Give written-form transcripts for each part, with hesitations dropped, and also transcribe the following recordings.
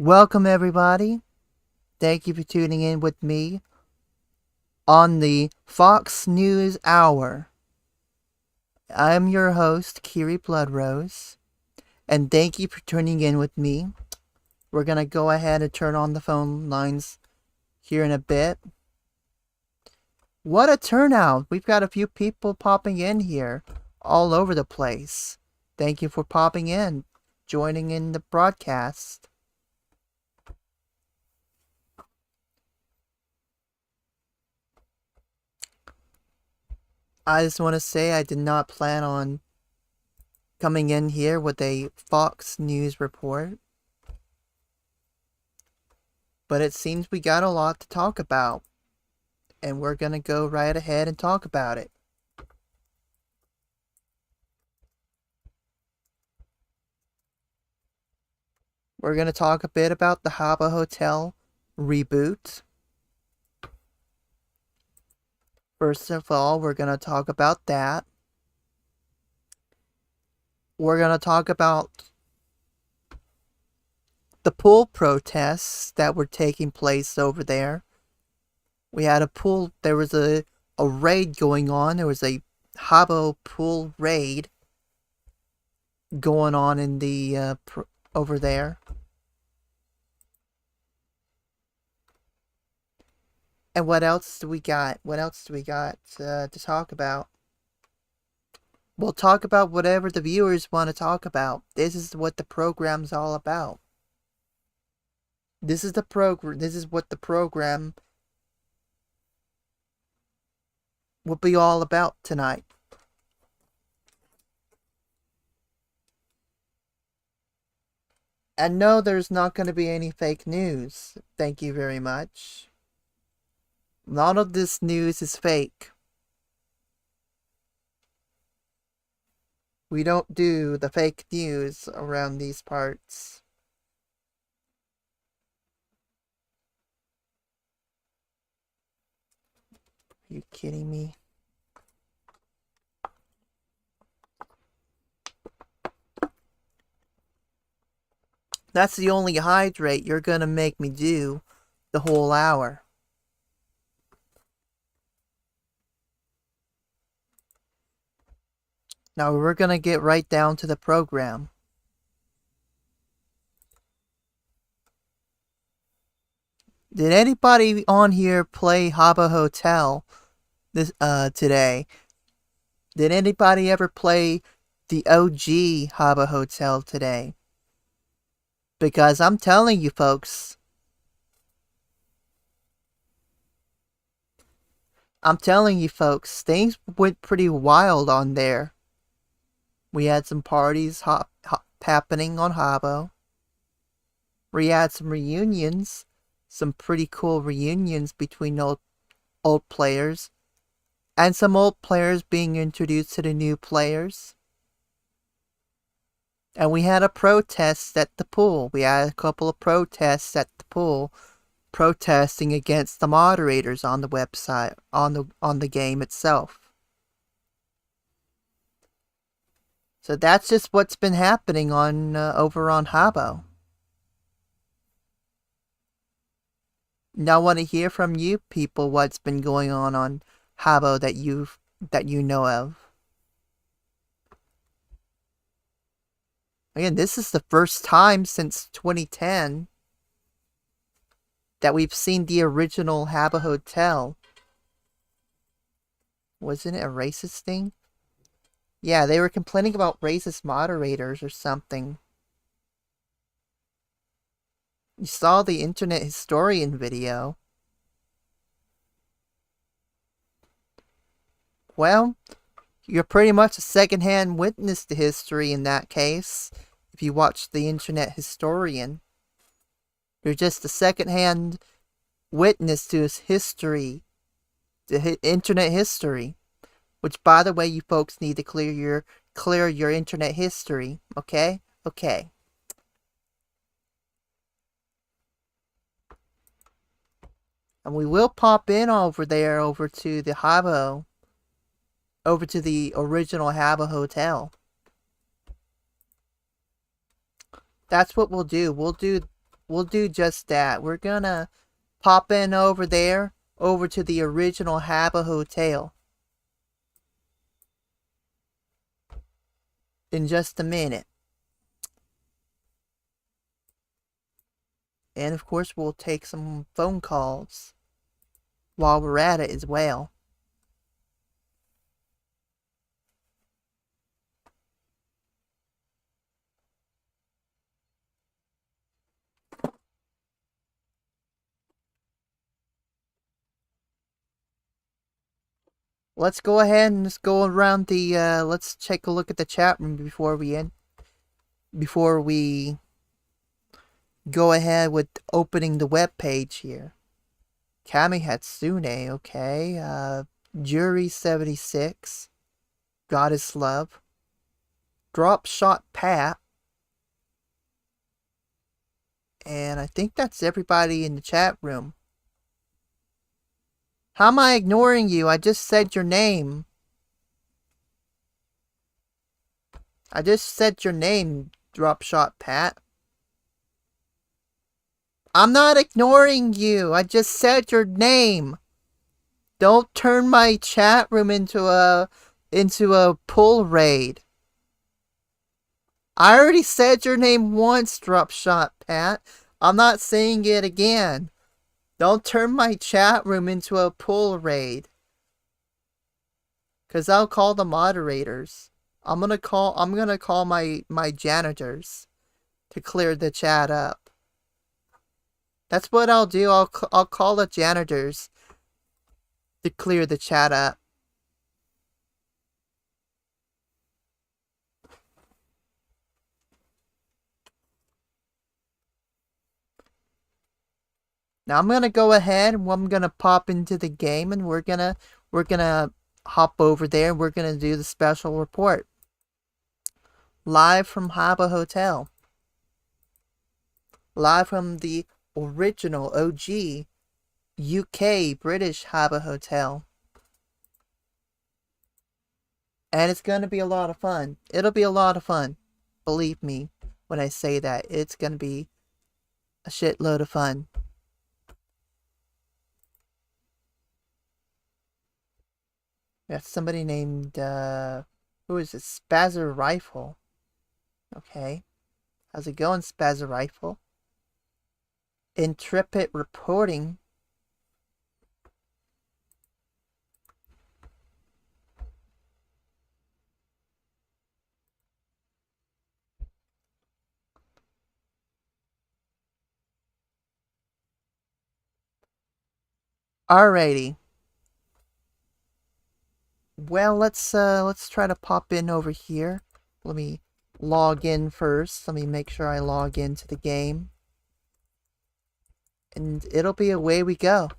Welcome everybody. Thank you for tuning in with me on the Fox News Hour. I'm your host, Kiri Bloodrose, and thank you for tuning in with me. We're going to go ahead and turn on the phone lines here in a bit. What a turnout! We've got a few people popping in here all over the place. Thank you for popping in, joining in the broadcast. I just want to say I did not plan on coming in here with a Fox News report. But it seems we got a lot to talk about. And we're going to go right ahead and talk about it. We're going to talk a bit about the Habbo Hotel reboot. First of all, we're going to talk about that. We're going to talk about the pool protests that were taking place over there. We had a pool, there was a raid going on. There was a Habbo pool raid going on in the, over there. And what else do we got? What else do we got to talk about? We'll talk about whatever the viewers want to talk about. This is what the program's all about. This is the program. This is what the program will be all about tonight. And no, there's not going to be any fake news. Thank you very much. None of this news is fake. We don't do the fake news around these parts. Are you kidding me? That's the only hydrate you're gonna make me do the whole hour. Now we're gonna get right down to the program. Did anybody on here play Habbo Hotel this today? Did anybody ever play the OG Habbo Hotel today? Because I'm telling you folks, things went pretty wild on there. We had some parties happening on Habbo. We had some reunions, some pretty cool reunions between old players, and some old players being introduced to the new players. And we had a protest at the pool. We had a couple of protests at the pool, protesting against the moderators on the website, on the game itself. So that's just what's been happening on over on Habbo. Now I want to hear from you people what's been going on Habbo that you know of. Again, this is the first time since 2010 that we've seen the original Habbo Hotel. Wasn't it a racist thing? Yeah, they were complaining about racist moderators or something. You saw the Internet Historian video. Well, you're pretty much a second-hand witness to history in that case. If you watch the Internet Historian, you're just a second-hand witness to his history, to Internet history. Which, by the way, you folks need to clear your Internet history. Okay? Okay. And we will pop in over there, over to the Habbo, over to the original Habbo Hotel. That's what we'll do. We'll do just that. We're gonna pop in over there, over to the original Habbo Hotel. In just a minute. And of course we'll take some phone calls while we're at it as well. Let's go ahead and just go around the, let's take a look at the chat room before we go ahead with opening the web page here. Kami Hatsune, okay. Jury 76. Goddess Love. Drop Shot Pat. And I think that's everybody in the chat room. How am I ignoring you? I just said your name. I just said your name, Drop Shot Pat. I'm not ignoring you. I just said your name. Don't turn my chat room into a pull raid. I already said your name once, Drop Shot Pat. I'm not saying it again. Don't turn my chat room into a pull raid. 'Cause I'll call the moderators. I'm gonna call my janitors to clear the chat up. That's what I'll do. I'll call the janitors to clear the chat up. Now I'm gonna go ahead and I'm gonna pop into the game and we're gonna hop over there and we're gonna do the special report. Live from Habbo Hotel. Live from the original OG UK British Habbo Hotel. And it's gonna be a lot of fun. It'll be a lot of fun. Believe me when I say that. It's gonna be a shitload of fun. Got somebody named, who is it? Spazzer Rifle. Okay. How's it going, Spazzer Rifle? Intrepid Reporting. Alrighty. Well, let's try to pop in over here. Let me log in first. Let me make sure I log into the game. And it'll be away we go.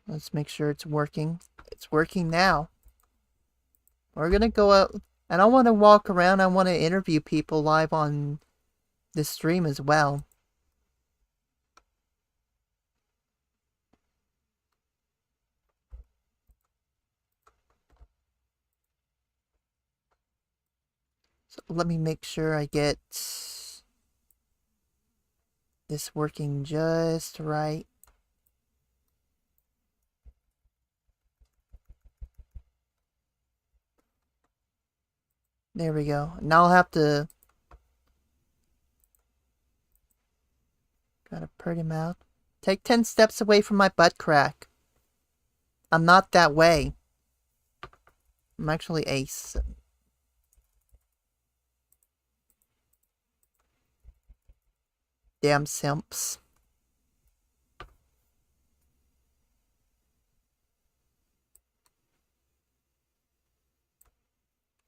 Let's make sure it's working. It's working now. We're gonna go out, and I want to walk around. I want to interview people live on this stream as well. So let me make sure I get this working just right. There we go. Now I'll have to... Got a pretty mouth. Take 10 steps away from my butt crack. I'm not that way. I'm actually ace. Damn simps.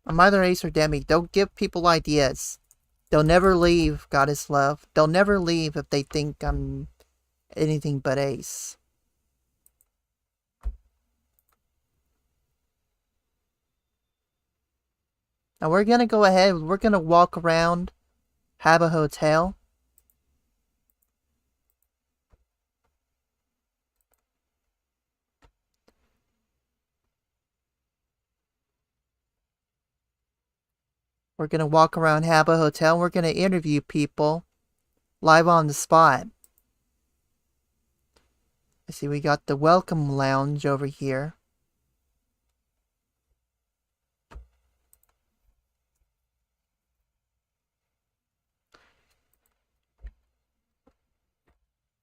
I'm either ace or demi. Don't give people ideas. They'll never leave, Goddess Love. They'll never leave if they think I'm anything but ace. Now we're gonna go ahead. We're gonna walk around Habbo Hotel. We're gonna walk around Habbo Hotel. We're gonna interview people live on the spot. I see we got the welcome lounge over here.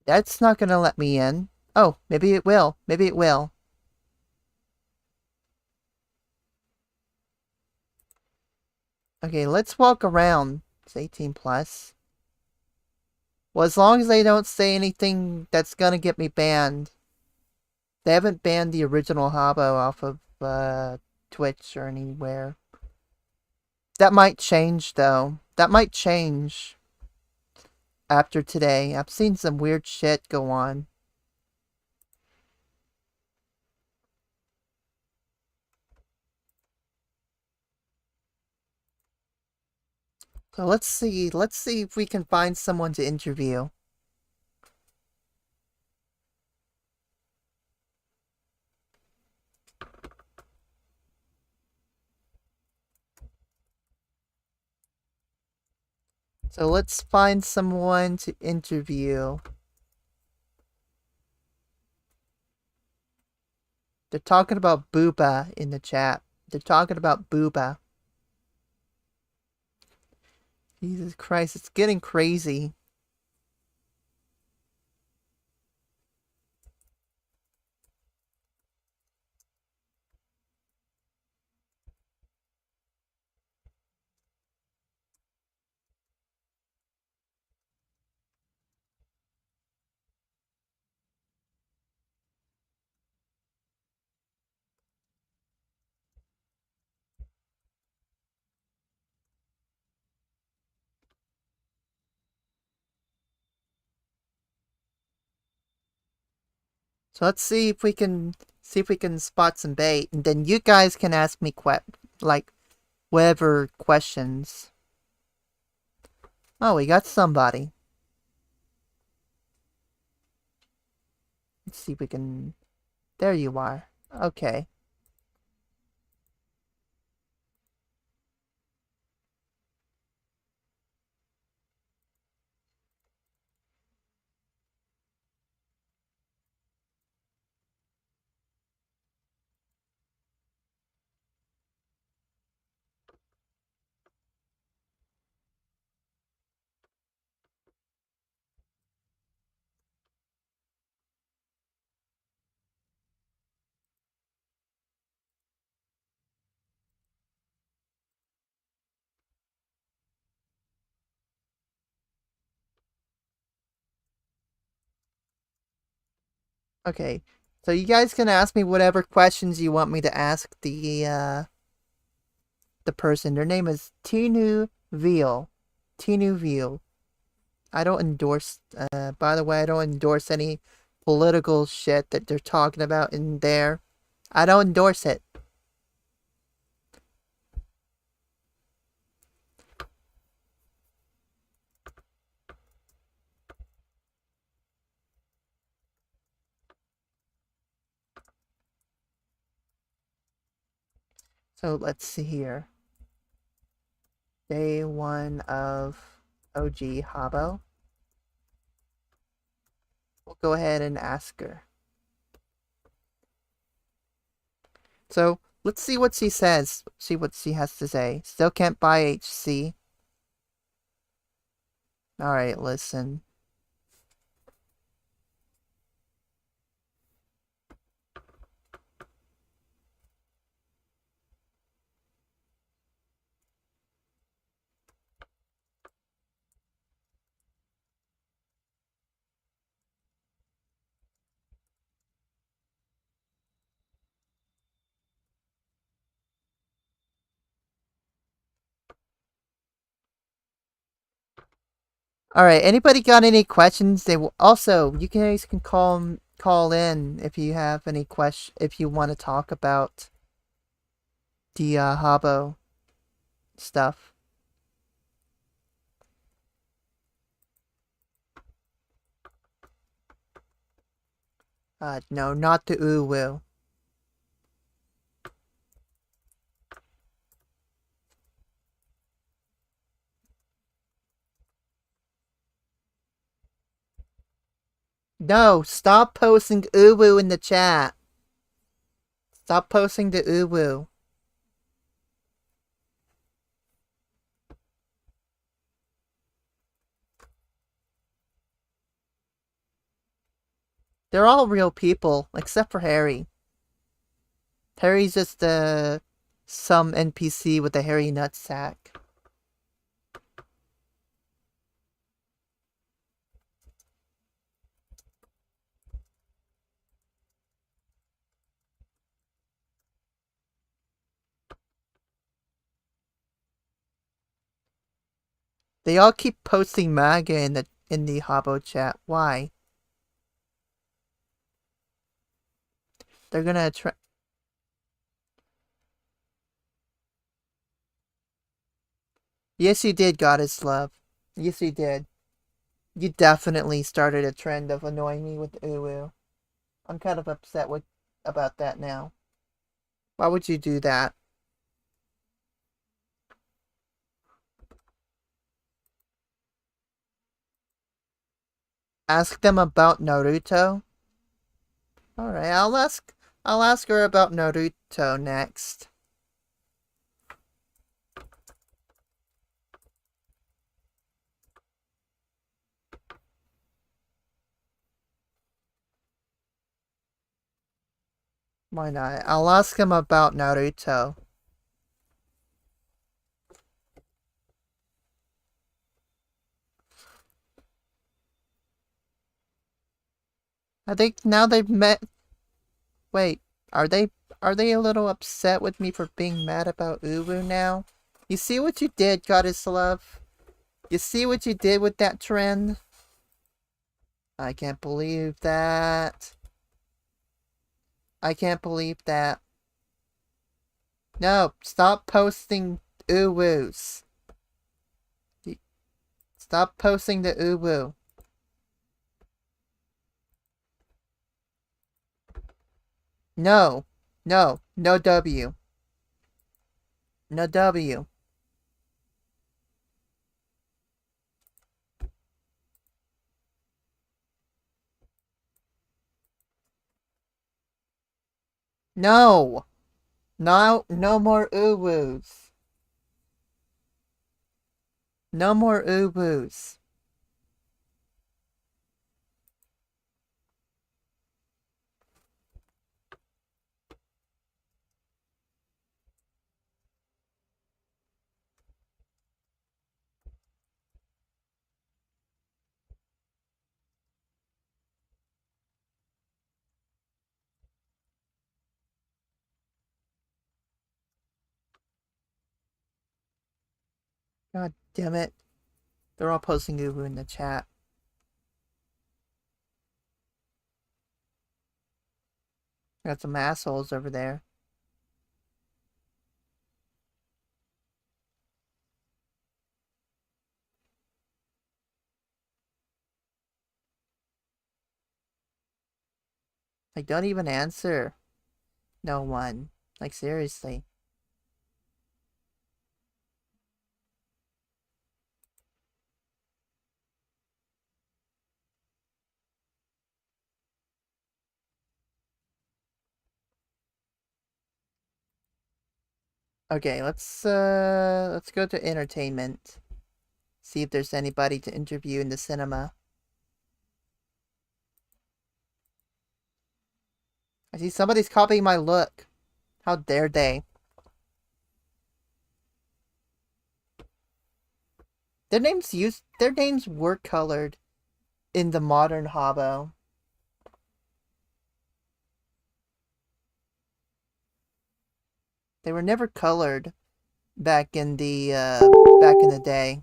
That's not gonna let me in. Oh, maybe it will. Maybe it will. Okay, let's walk around. It's 18 plus. Well, as long as they don't say anything that's gonna get me banned. They haven't banned the original Habbo off of Twitch or anywhere. That might change, though. That might change after today. I've seen some weird shit go on. So let's see if we can find someone to interview. So let's find someone to interview. They're talking about Booba in the chat. They're talking about Booba. Jesus Christ, it's getting crazy. So let's see if we can spot some bait, and then you guys can ask me whatever questions. Oh, we got somebody. Let's see if we can. There you are. Okay. Okay. So you guys can ask me whatever questions you want me to ask the person. Their name is Tinu Veal. Tinu Veal. I don't endorse, by the way, I don't endorse any political shit that they're talking about in there. I don't endorse it. So let's see here. Day 1 of OG Habbo. We'll go ahead and ask her. So let's see what she says. See what she has to say. Still can't buy HC. Alright, listen. Alright, anybody got any questions? They will also, you guys can call in if you have any if you want to talk about the Habbo stuff. No, not the uwu. No, stop posting uwu in the chat. Stop posting the uwu. They're all real people, except for Harry. Harry's just some NPC with a hairy nutsack. They all keep posting MAGA in the Habbo chat. Why? They're gonna attract. Yes, you did, Goddess Love. Yes, you did. You definitely started a trend of annoying me with uwu. I'm kind of upset about that now. Why would you do that? Ask them about Naruto? Alright, I'll ask her about Naruto next. Why not? I'll ask him about Naruto. I think now they've met. Wait, are they a little upset with me for being mad about uwu now? You see what you did, Goddess Love? You see what you did with that trend? I can't believe that. I can't believe that. No, stop posting uwus. Stop posting the uwu. No. No. No W. No W. No. No more uwus. No more uwus. God damn it. They're all posting uwu in the chat. Got some assholes over there. Like, don't even answer. No one. Like, seriously. Okay, let's go to entertainment. See if there's anybody to interview in the cinema. I see somebody's copying my look. How dare they? Their names were colored in the modern Habbo. They were never colored back in the day.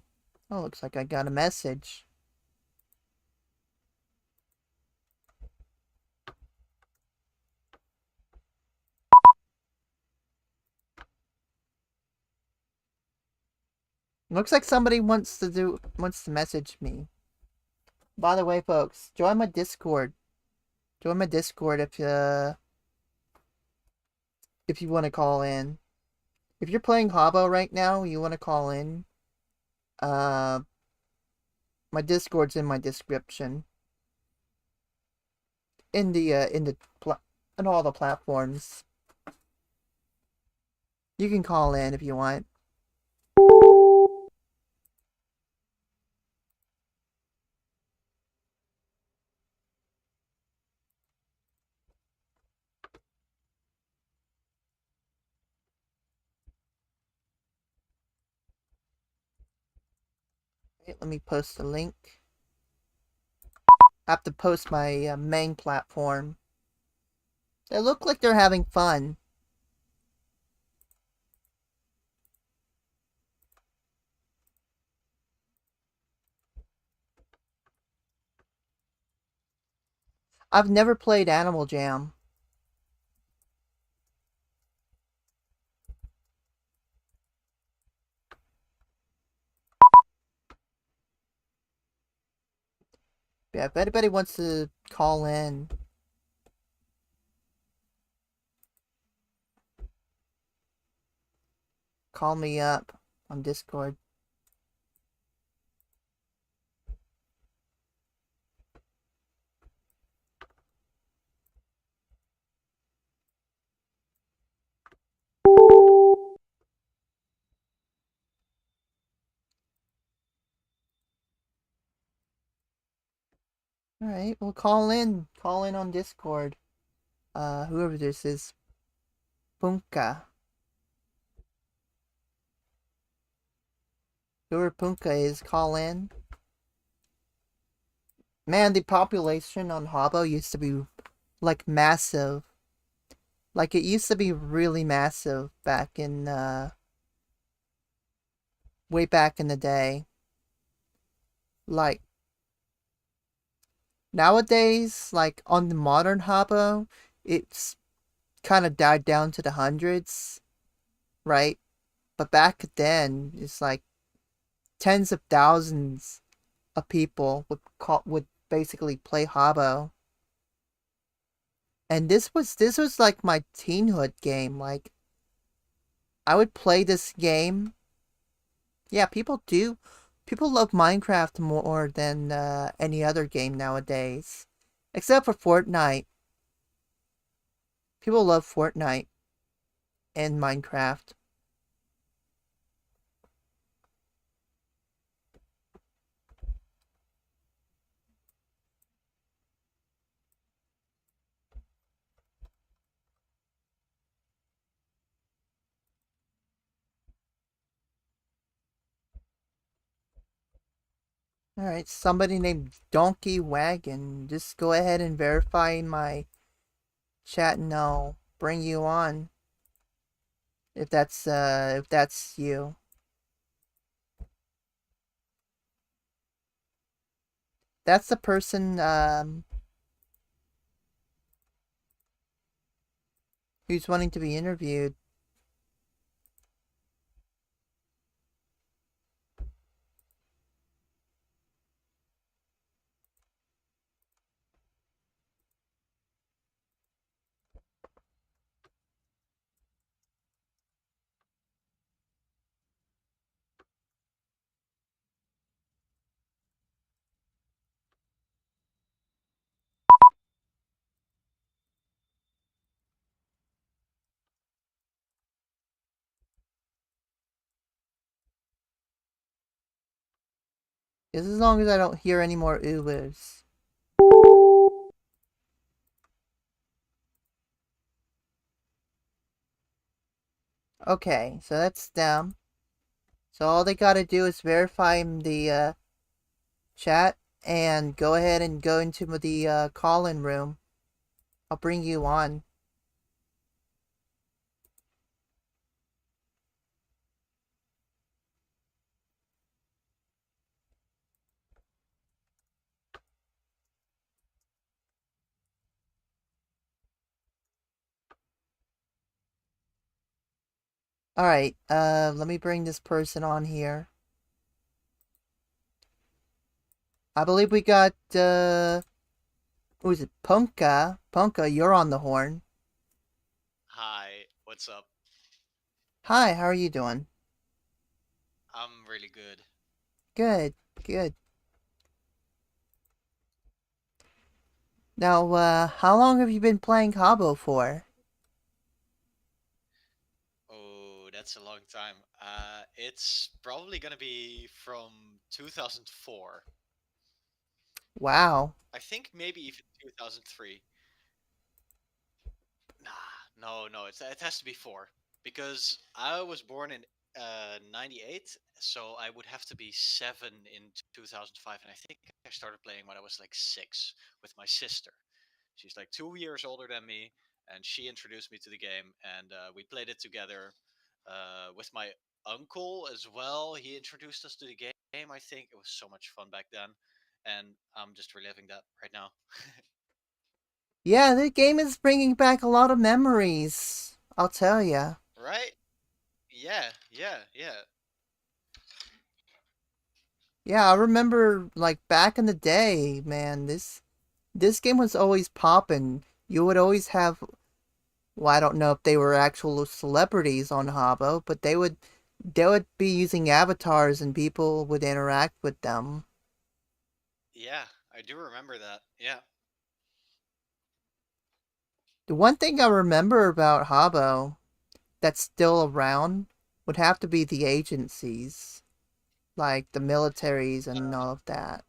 Oh, looks like I got a message. Looks like somebody wants to message me. By the way, folks, join my Discord. Join my Discord if you want to call in. If you're playing Habbo right now, you want to call in. My Discord's in my description. in all the platforms. You can call in if you want. Wait, let me post the link. I have to post my main platform. They look like they're having fun. I've never played Animal Jam. Yeah, if anybody wants to call in, call me up on Discord. Alright, well call in. Call in on Discord. Whoever this is. Punka. Whoever Punka is, call in. Man, the population on Habbo used to be, like, massive. Like, it used to be really massive back in, way back in the day. Like, nowadays, like, on the modern Habbo, it's kind of died down to the hundreds, right? But back then, it's like tens of thousands of people would basically play Habbo. And this was like my teenhood game. Like, I would play this game. Yeah, people love Minecraft more than any other game nowadays, except for Fortnite. People love Fortnite and Minecraft. Alright, somebody named Donkey Wagon. Just go ahead and verify my chat and I'll bring you on. If that's you. That's the person who's wanting to be interviewed. Just as long as I don't hear any more Ubers. Okay, so that's them. So all they gotta do is verify the chat and go ahead and go into the call-in room. I'll bring you on. Alright, let me bring this person on here. I believe we got, who is it? Punka. Punka, you're on the horn. Hi, what's up? Hi, how are you doing? I'm really good. Good, good. Now, how long have you been playing Habbo for? Oh, that's a long time. It's probably gonna be from 2004. Wow. I think maybe even 2003. Nah, no, it has to be four because I was born in 98, so I would have to be 7 in 2005, and I think I started playing when I was like 6 with my sister. She's like 2 years older than me, and she introduced me to the game, and we played it together with my uncle as well. He introduced us to the game. I think it was so much fun back then, and I'm just reliving that right now. Yeah, the game is bringing back a lot of memories. I'll tell ya. Right? Yeah. Yeah, I remember like back in the day, man. This game was always poppin'. You would always have. Well, I don't know if they were actual celebrities on Habbo, but they would be using avatars and people would interact with them. Yeah, I do remember that. Yeah. The one thing I remember about Habbo that's still around would have to be the agencies, like the militaries and all of that.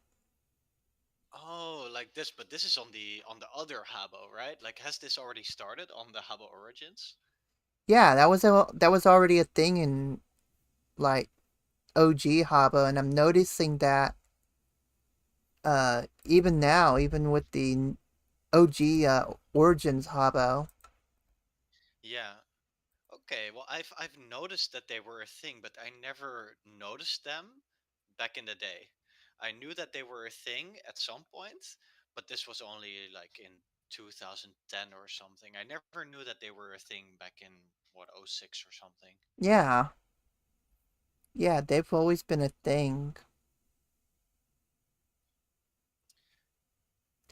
Oh, like this, but this is on the other Habbo, right? Like, has this already started on the Habbo Origins? Yeah, that was already a thing in like OG Habbo, and I'm noticing that even now, even with the OG Origins Habbo. Yeah. Okay. Well, I've noticed that they were a thing, but I never noticed them back in the day. I knew that they were a thing at some point, but this was only like in 2010 or something. I never knew that they were a thing back in what, '06 or something. Yeah, yeah, they've always been a thing.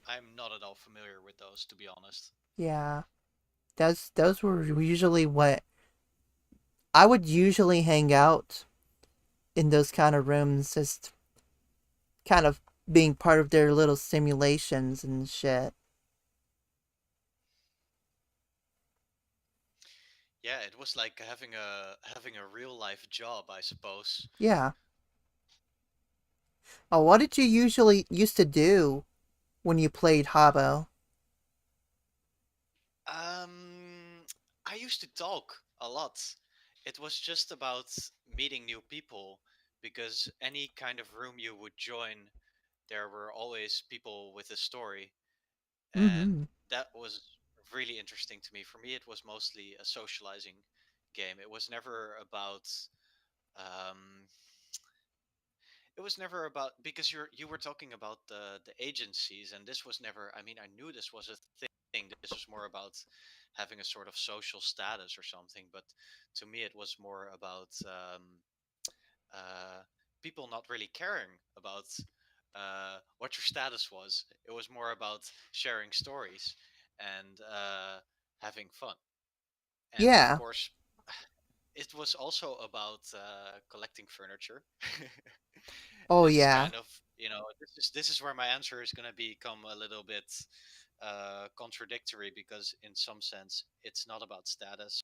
I'm not at all familiar with those, to be honest. Yeah, those were usually what I would usually hang out in those kind of rooms, just kind of being part of their little simulations and shit. Yeah, it was like having a real life job, I suppose. Yeah. Oh, what did you usually used to do when you played Habbo? Um, I used to talk a lot. It was just about meeting new people because any kind of room you would join, there were always people with a story, and Mm-hmm. that was really interesting to me. For me, it was mostly a socializing game. It was never about um, it was never about because you were talking about the agencies, and this was never, I mean, I knew this was a thing. This was more about having a sort of social status or something, but to me it was more about uh, people not really caring about what your status was. It was more about sharing stories and having fun, and of Yeah. course it was also about collecting furniture. Oh This is yeah. kind of, this is where my answer is going to become a little bit contradictory, because in some sense it's not about status,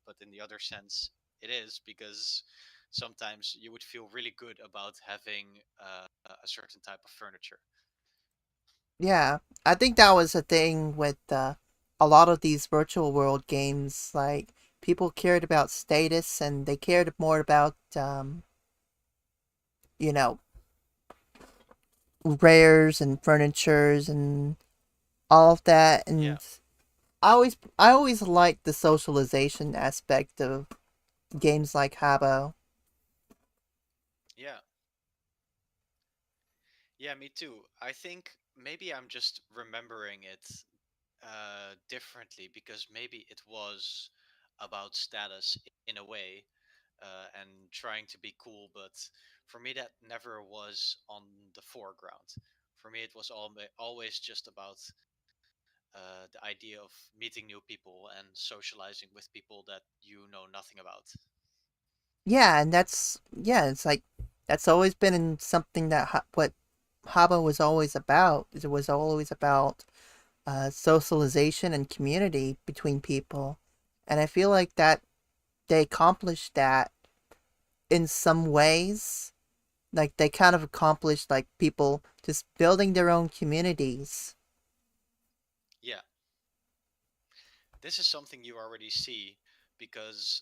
but in the other sense it is, because sometimes you would feel really good about having a certain type of furniture. Yeah. I think that was a thing with a lot of these virtual world games. Like people cared about status and they cared more about you know, rares and furnitures and all of that. Yeah, And I always liked the socialization aspect of games like Habbo. yeah, yeah, me too. I think maybe I'm just remembering it differently, because maybe it was about status in a way, and trying to be cool, but for me that never was on the foreground. For me, it was always just about the idea of meeting new people and socializing with people that you know nothing about. Yeah, and it's like that's always been something that what Habbo was always about. It was always about socialization and community between people. And I feel like that they accomplished that in some ways. Like they kind of accomplished like people just building their own communities. Yeah, this is something you already see because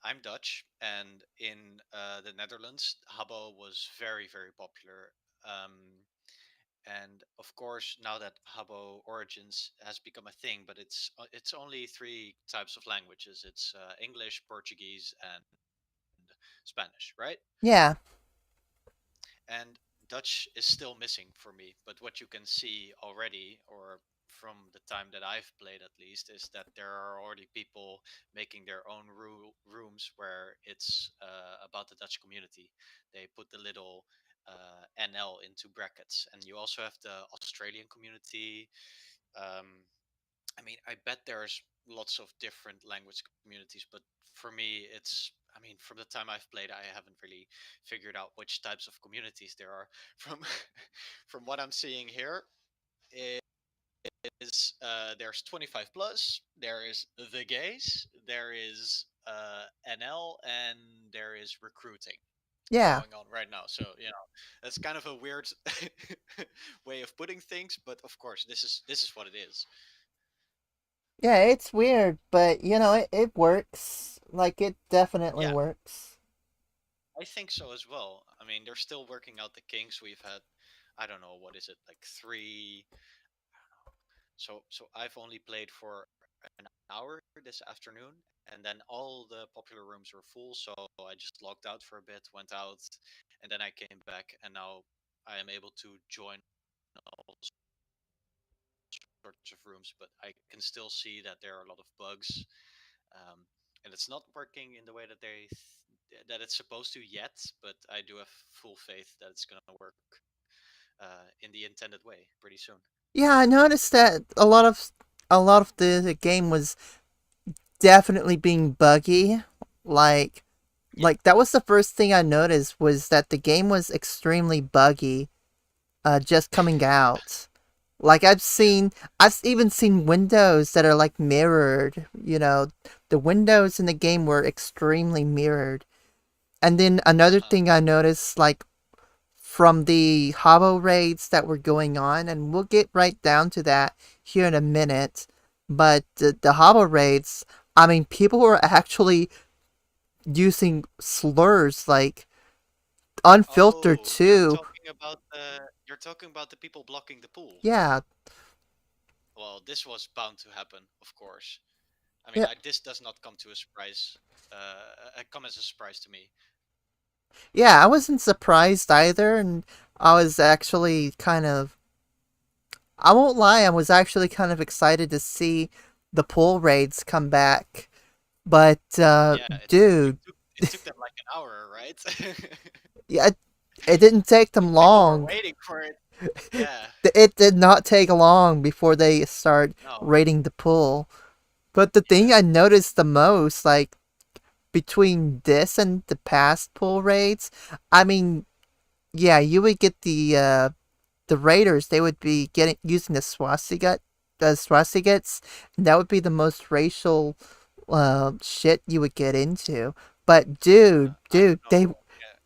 I'm Dutch, and in the Netherlands, Habbo was very, very popular. Um, and of course, now that Habbo Origins has become a thing, but it's only three types of languages. It's English, Portuguese, and Spanish, right? Yeah, And Dutch is still missing for me. But what you can see already, or from the time that I've played at least, is that there are already people making their own rooms where it's about the Dutch community. They put the little NL into brackets, and you also have the Australian community. Um, I mean, I bet there's lots of different language communities, but for me, I mean, from the time I've played, I haven't really figured out which types of communities there are. From from what I'm seeing here, is there's 25 plus, there is the gays, there is NL, and there is recruiting yeah, going on right now. So that's kind of a weird way of putting things, but of course, this is what it is. yeah. It's weird, but it works. Like it definitely Yeah, works. I think so as well. I mean, they're still working out the kinks. We've had, I don't know, what is it, like three. So I've only played for an hour this afternoon, and then all the popular rooms were full. So I just logged out for a bit, went out, and then I came back, and now I am able to join all sorts of rooms. But I can still see that there are a lot of bugs, um, and it's not working in the way that that it's supposed to yet. But I do have full faith that it's gonna work in the intended way pretty soon. Yeah, I noticed that a lot of the game was definitely being buggy. Like Yeah, like that was the first thing I noticed was that the game was extremely buggy just coming out. Like yeah, I've even seen windows that are like mirrored, the windows in the game were extremely mirrored. And then uh another huh. thing I noticed, like from the Habbo raids that were going on, and we'll get right down to that here in a minute, but the Habbo raids, I mean, people were actually using slurs, like unfiltered Oh, too. you're talking about the people blocking the pool. Yeah, Well, this was bound to happen, of course. I mean, yeah, this does not come to a surprise. Come as a surprise to me. yeah. I wasn't surprised either, and I was actually kind of. I won't lie, I was actually kind of excited to see the pool raids come back. But, Yeah, dude, it took them like an hour, right? yeah, it didn't take But them people were long. waiting for it. Yeah. It did not take long before they start No. raiding the pool. But the thing Yeah. I noticed the most, like, between this and the past pool raids, I mean, yeah, you would get the raiders, they would be getting using the swastikas, and that would be the most racial shit you would get into. But I dude, don't know. Yeah.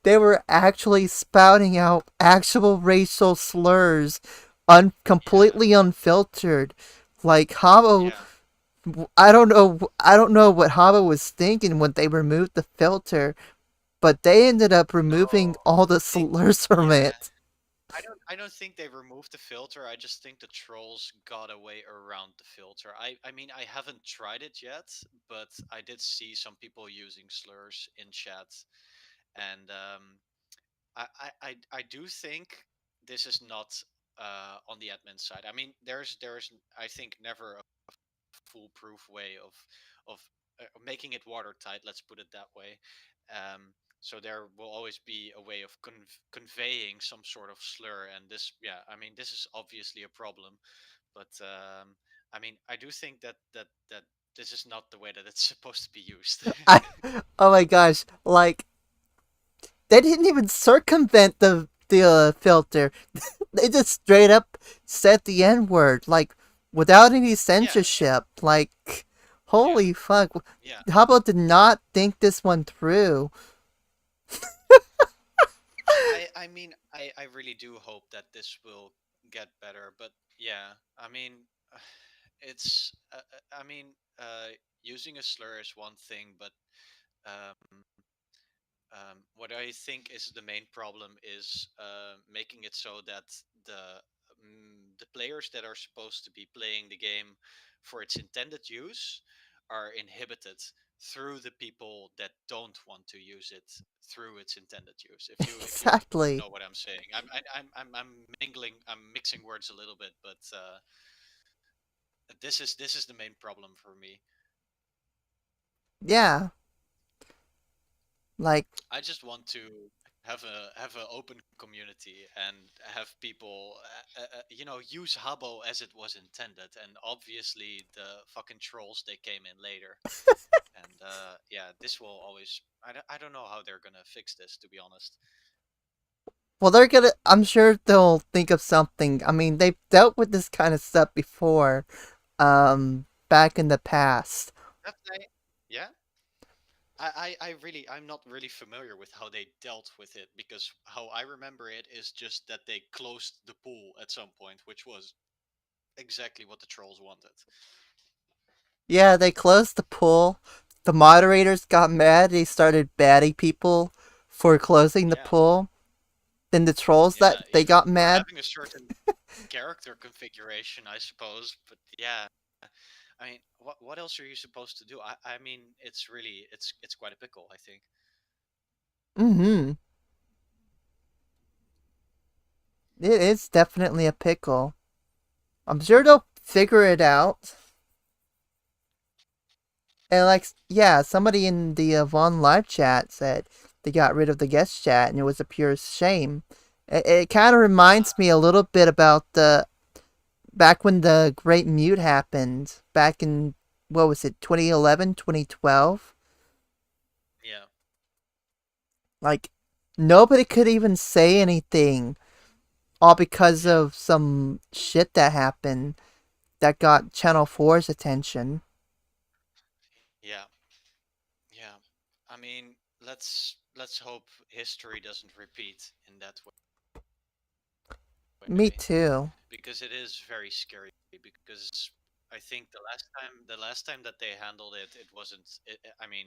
they were actually spouting out actual racial slurs, Yeah. completely unfiltered. Like Havo, Yeah. I don't know what Havo was thinking when they removed the filter, but they ended up removing No. all the They, slurs from yeah. it. I don't think they removed the filter. I just think the trolls got a way around the filter. I mean I haven't tried it yet, but I did see some people using slurs in chat, and I do think this is not on the admin side. I mean there's I think never a foolproof way of making it watertight. Let's put it that way. So there will always be a way of conveying some sort of slur, and yeah, I mean, this is obviously a problem. But I mean, I do think that this is not the way that it's supposed to be used. I, oh my gosh, like they didn't even circumvent the filter. They just straight up said the N word, like without any Yeah, yeah, censorship. Like, yeah, holy fuck! yeah. Habbo did not think this one through. I mean, I really do hope that this will get better, but yeah, I mean, it's I mean, using a slur is one thing, but um, what I think is the main problem is making it so that the players that are supposed to be playing the game for its intended use are inhibited through the people that don't want to use it through its intended use. If you Exactly. know what I'm saying, I'm mingling, I'm mixing words a little bit, but this is the main problem for me. Yeah. Like, I just want to have an open community and have people, use Habbo as it was intended. And obviously, the fucking trolls they came in later. And yeah, this will always. I don't know how they're gonna fix this, to be honest. well, they're gonna. I'm sure they'll think of something. I mean, they've dealt with this kind of stuff before. Back in the past. Yeah. I'm not really familiar with how they dealt with it, because how I remember it is just that they closed the pool at some point, which was exactly what the trolls wanted. Yeah, they closed the pool. The moderators got mad. They started batting people for closing the Yeah. pool. Then the trolls that Yeah, they even got for mad. having a certain character configuration, I suppose. But yeah, I mean, what else are you supposed to do? I mean, it's quite a pickle, I think. Mm-hmm. It is definitely a pickle. I'm sure they'll figure it out. And like, yeah, somebody in the Vaughn live chat said they got rid of the guest chat and it was a pure shame. It kind of reminds me a little bit about the back when the Great Mute happened back in what was it 2011 2012. Yeah, Like nobody could even say anything all because yeah, of some shit that happened that got Channel 4's attention. yeah, yeah. I mean, let's hope history doesn't repeat in that Me way, too. because it is very scary. Because I think the last time that they handled it, it wasn't. I mean,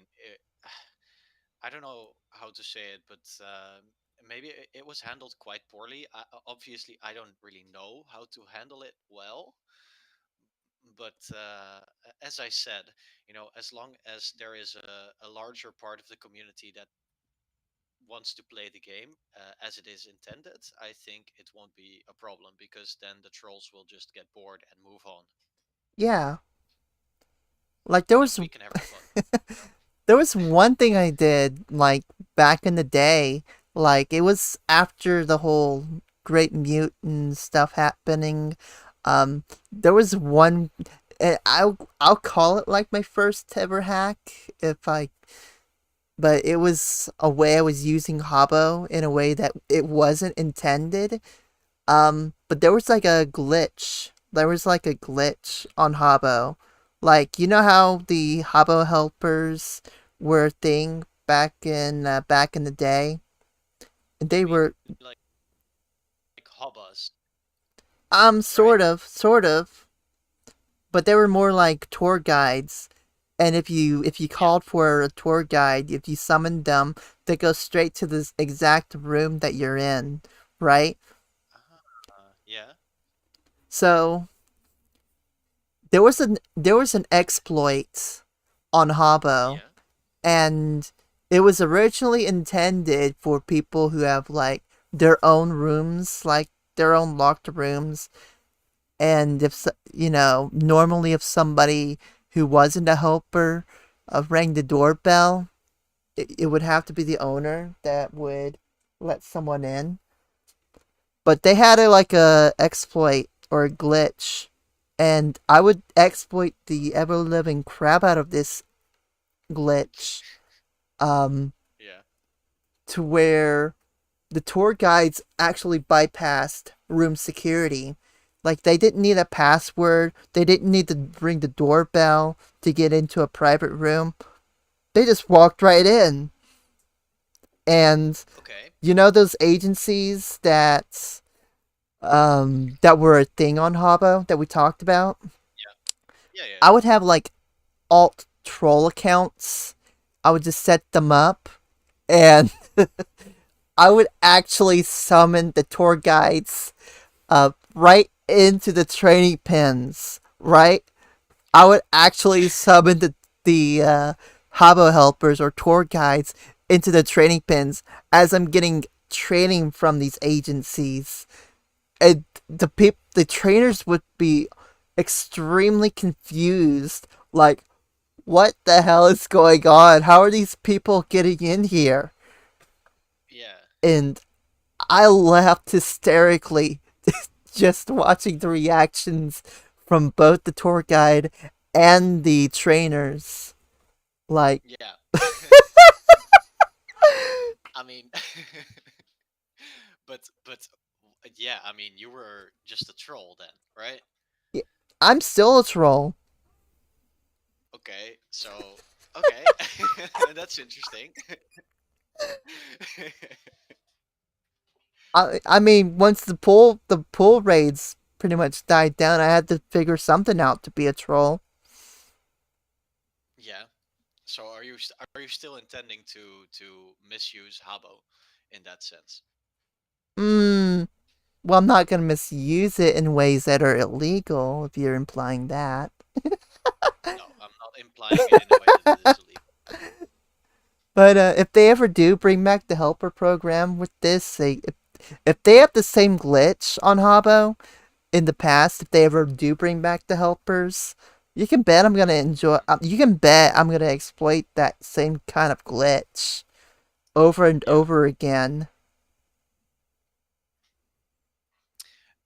I don't know how to say it, but maybe it was handled quite poorly. Obviously, I don't really know how to handle it well. But as I said, as long as there is a larger part of the community that wants to play the game as it is intended, I think it won't be a problem, because then the trolls will just get bored and move on, Yeah. Like there and was we can have our fun. there was one thing I did like back in the day. Like it was after the whole Great Mutant stuff happening. There was one. I'll call it like my first ever hack if I. But it was a way I was using Habbo in a way that it wasn't intended. But there was like a glitch. There was like a glitch on Habbo. Like, you know how the Habbo helpers were a thing back in the day? You They mean were like hobbas, right? sort of, but they were more like tour guides. And if you Yeah. called for a tour guide, if you summoned them, they go straight to this exact room that you're in, right? Yeah. So there was an exploit on Habbo, Yeah. and it was originally intended for people who have like their own rooms, like their own locked rooms. And normally if somebody who wasn't a helper rang the doorbell, it would have to be the owner that would let someone in. But they had a exploit or a glitch, and I would exploit the ever living crap out of this glitch, um, Yeah. to where the tour guides actually bypassed room security. Like, they didn't need a password, they didn't need to ring the doorbell to get into a private room. They just walked right in. And Okay. you know those agencies that were a thing on Habbo that we talked about? Yeah. Yeah. Yeah. I would have like alt troll accounts. I would just set them up and I would actually summon the tour guides right into the training pins, right? I would actually summon the Habbo helpers or tour guides into the training pins as I'm getting training from these agencies. And the trainers would be extremely confused, like, what the hell is going on? How are these people getting in here? Yeah. And I laughed hysterically just watching the reactions from both the tour guide and the trainers. Like, Yeah. I mean, but yeah, I mean, you were just a troll then, right? yeah, I'm still a troll. Okay, so okay, that's interesting. I mean, once the pool raids pretty much died down, I had to figure something out to be a troll. Yeah. So are you still intending to misuse Habbo in that sense? Hmm. Well, I'm not gonna misuse it in ways that are illegal. If you're implying that. No, I'm not implying it in a way that it is illegal. But if they ever do bring back the helper program with this, if they have the same glitch on Habbo in the past, if they ever do bring back the helpers, you can bet I'm gonna enjoy. You can bet I'm gonna exploit that same kind of glitch over and Yeah. over again.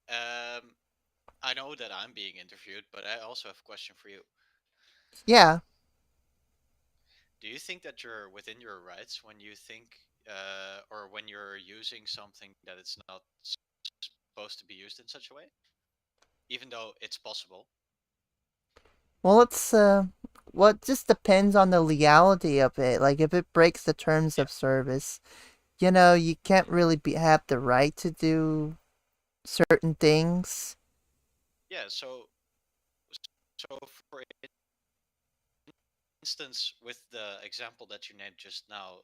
Um, I know that I'm being interviewed, but I also have a question for you. Yeah. Do you think that you're within your rights when you think, or when you're using something that it's not supposed to be used in such a way, even though it's possible? Well, it just depends on the legality of it. Like, if it breaks the terms Yeah. of service, you can't really have the right to do certain things. Yeah. So for instance, with the example that you named just now,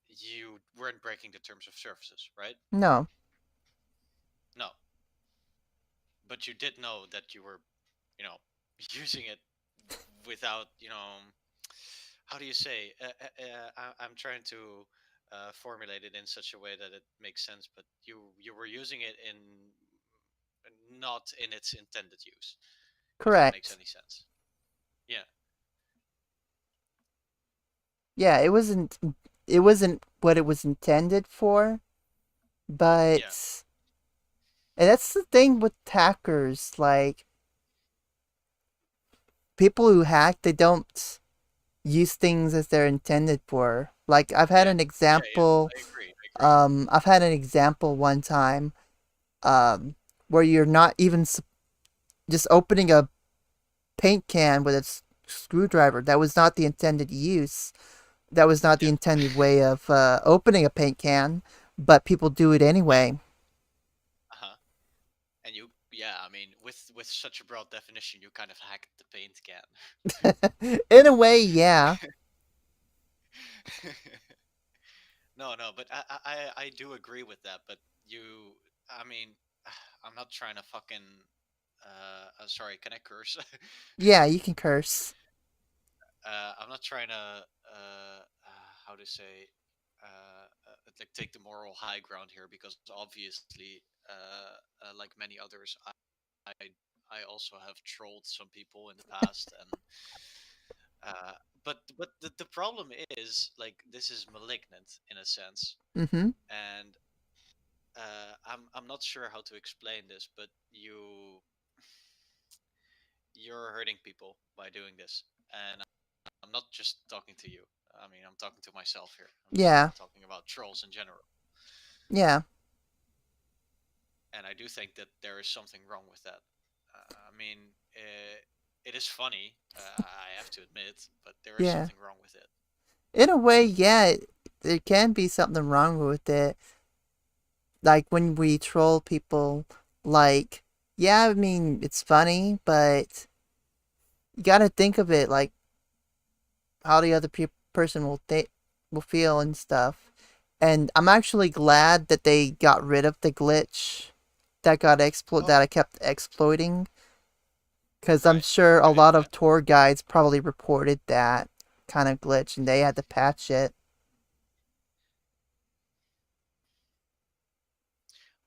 you weren't breaking the terms of services, right? No. No, but you did know that you were, you know, using it without, how do you say? I'm trying to formulate it in such a way that it makes sense, but you were using it in not in its intended use, if that makes Correct. any sense. Yeah, Yeah, it wasn't what it was intended for, yeah, but and that's the thing with hackers, like people who hack, they don't use things as they're intended for. Like, yeah, yeah, yeah. I agree. I agree. I've had an example one time um where you're not even just opening a paint can with a screwdriver. That was not the intended use. That was not the Yeah. intended way of opening a paint can, but people do it Yeah. anyway. Uh-huh. And yeah, I mean, with such a broad definition, you kind of hacked the paint can. In a way, yeah. No, no, but I do agree with that. But I mean, I'm not trying to fucking. Sorry, can I curse? Yeah, you can curse. I'm not trying to. How to say? Like take the moral high ground here because obviously, like many others, I I also have trolled some people in the past, and uh, but the problem is like this is malignant in a sense, Mm-hmm. and I'm not sure how to explain this, but you're hurting people by doing this, and I'm not just talking to you. I mean, I'm talking to myself here. I'm just Yeah. talking about trolls in general, Yeah. and I do think that there is something wrong with that. I mean, it is funny, I have to admit, but there is Yeah. something wrong with it. In a way, yeah, there can be something wrong with it. Like when we troll people, like, yeah, I mean, it's funny, but you gotta think of it like how the other person will feel and stuff. And I'm actually glad that they got rid of the glitch Oh, that I kept exploiting, because I'm right. sure a I didn't. lot of tour guides probably reported that kind of glitch and they had to patch it.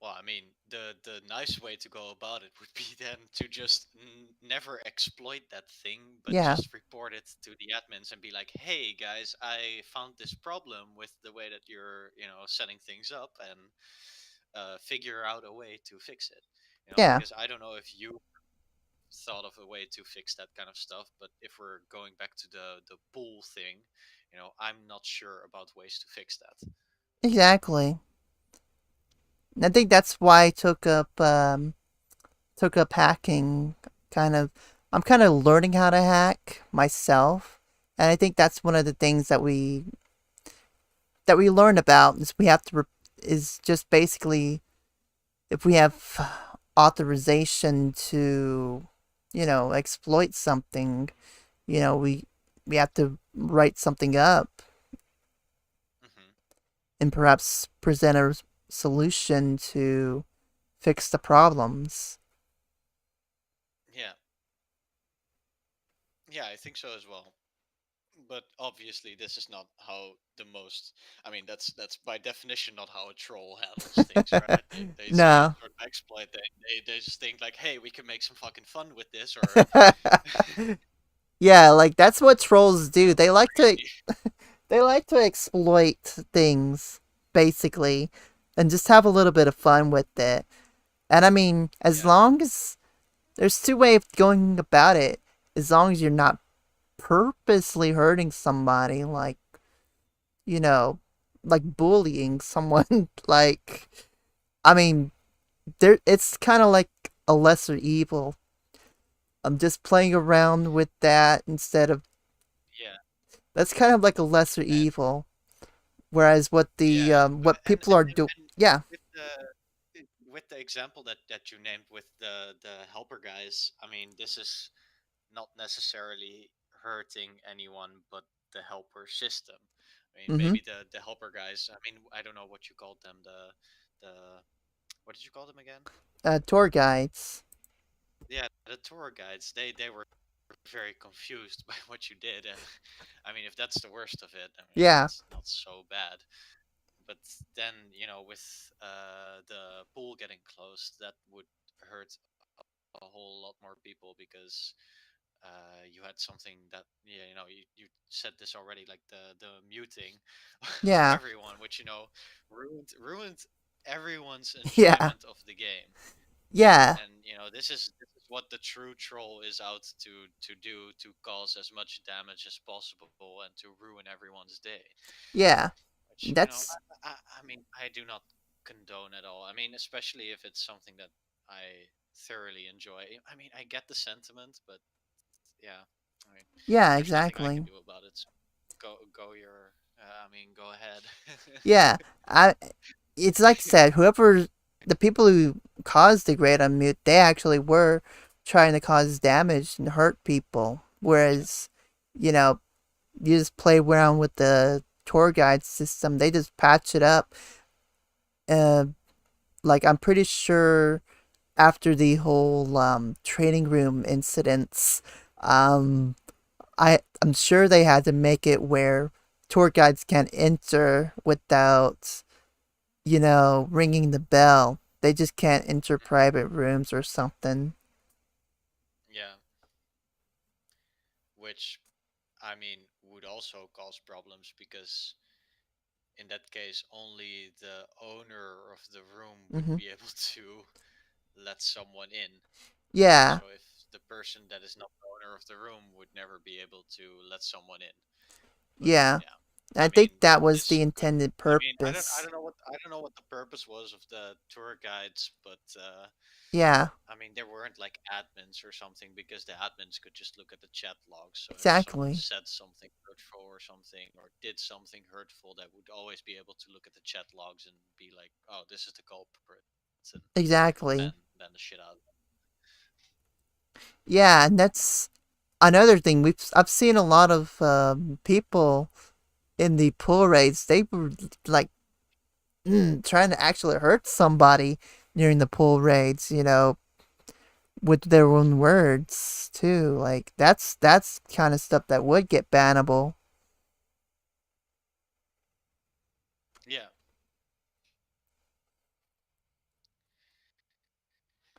Well, I mean, the nice way to go about it would be then to just never exploit that thing, but Yeah, just report it to the admins and be like, "Hey guys, I found this problem with the way that you're, setting things up, and figure out a way to fix it." yeah, Because I don't know if you thought of a way to fix that kind of stuff, but if we're going back to the pool thing, I'm not sure about ways to fix that. exactly. And I think that's why I took up hacking. Kind of, I'm kind of learning how to hack myself, and I think that's one of the things that we learn about is we have to is just basically if we have authorization to, exploit something, we have to write something up Hmm. and perhaps present a solution to fix the problems. Yeah, yeah, I think so as well. But obviously, this is not how the most. I mean, that's by definition not how a troll handles things, right? They see No. sort of exploit, they just think like, hey, we can make some fucking fun with this, or Yeah, like that's what trolls do. go crazy. They like to exploit things basically and just have a little bit of fun with it. And I mean, as Yeah, long as there's two ways of going about it, as long as you're not purposely hurting somebody, like, you know, like bullying someone, like, I mean, it's kind of like a lesser evil. I'm just playing around with that instead of yeah, that's kind of like a lesser and evil. Whereas yeah, what people are doing, and yeah, with the example that you named with the helper guys, I mean, this is not necessarily hurting anyone but the helper system. I mean, mm-hmm, maybe the helper guys. I mean, I don't know what you called them. The what did you call them again? tour guides, Yeah, the tour guides. They were very confused by what you did, and I mean, if that's the worst of it, I mean, yeah, that's not so bad. But then, with the pool getting closed, that would hurt a whole lot more people because you had something that, yeah, you said this already, like the muting of yeah, everyone, which ruined everyone's yeah, enjoyment of the game. yeah, And this is what the true troll is out to do, to cause as much damage as possible and to ruin everyone's day. yeah. Which, That's I mean, I do not condone at all. I mean, especially if it's something that I thoroughly enjoy. I mean, I get the sentiment, but yeah, I mean, yeah, there's nothing I can exactly. do about it. So go your. I mean, go ahead. Yeah, I. It's like I said, whoever the people who caused the great unmute, they actually were trying to cause damage and hurt people. Yeah. Whereas, you know, you just play around with the tour guide system. They just patch it up. Uh, like I'm pretty sure after the whole training room incidents, um, I'm sure they had to make it where tour guides can't enter without, ringing the bell. They just can't enter Mhm. private rooms or something. Yeah. Which, I mean, would also cause problems because in that case, only the owner of the room would Hmm. be able to let someone in. Yeah, So if the person that is not the owner of the room would never be able to let someone in. But yeah. yeah, I I think mean, that was this the could. intended I mean, I don't purpose. know what. I don't know what the purpose was of the tour guides, but Yeah, I mean, there weren't like admins or something because the admins could just look at the chat logs. So if someone exactly. said something hurtful or something, or did something hurtful, they would always be able to look at the chat logs and be like, "Oh, this is the culprit," and Exactly. ban the shit out. Yeah, and that's another thing. I've seen a lot of people in the pool raids. They were like trying to actually hurt somebody during the pool raids. With their own words too. Like that's kind of stuff that would get bannable. Yeah,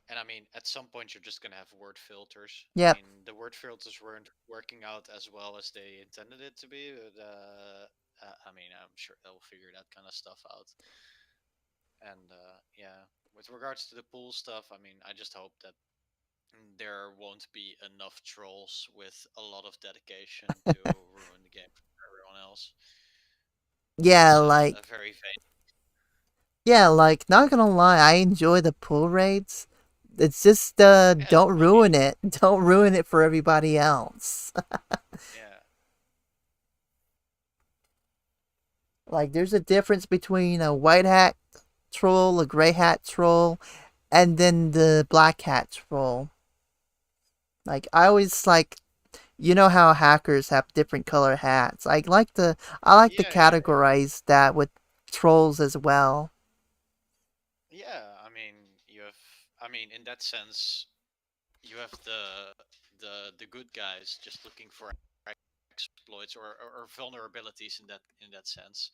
and I mean, at some point, you're just gonna have word filters. I Yep. mean, the word filters weren't working out as well as they intended it to be. But, I mean, I'm sure they'll figure that kind of stuff out. And yeah, with regards to the pool stuff, I mean, I just hope that there won't be enough trolls with a lot of dedication to ruin the game for everyone else. Yeah, It's a like very vain. yeah, like not gonna lie, I enjoy the pool raids. It's just Yeah, don't I mean, ruin it. Don't ruin it for everybody else. yeah, Like there's a difference between a white hat troll, a gray hat troll, and then the black hat troll. Like I always like how hackers have different color hats. I like to yeah. categorize that with trolls as well. Yeah, I mean, you have. I mean, in that sense, you have the good guys just looking for exploits or vulnerabilities in that sense,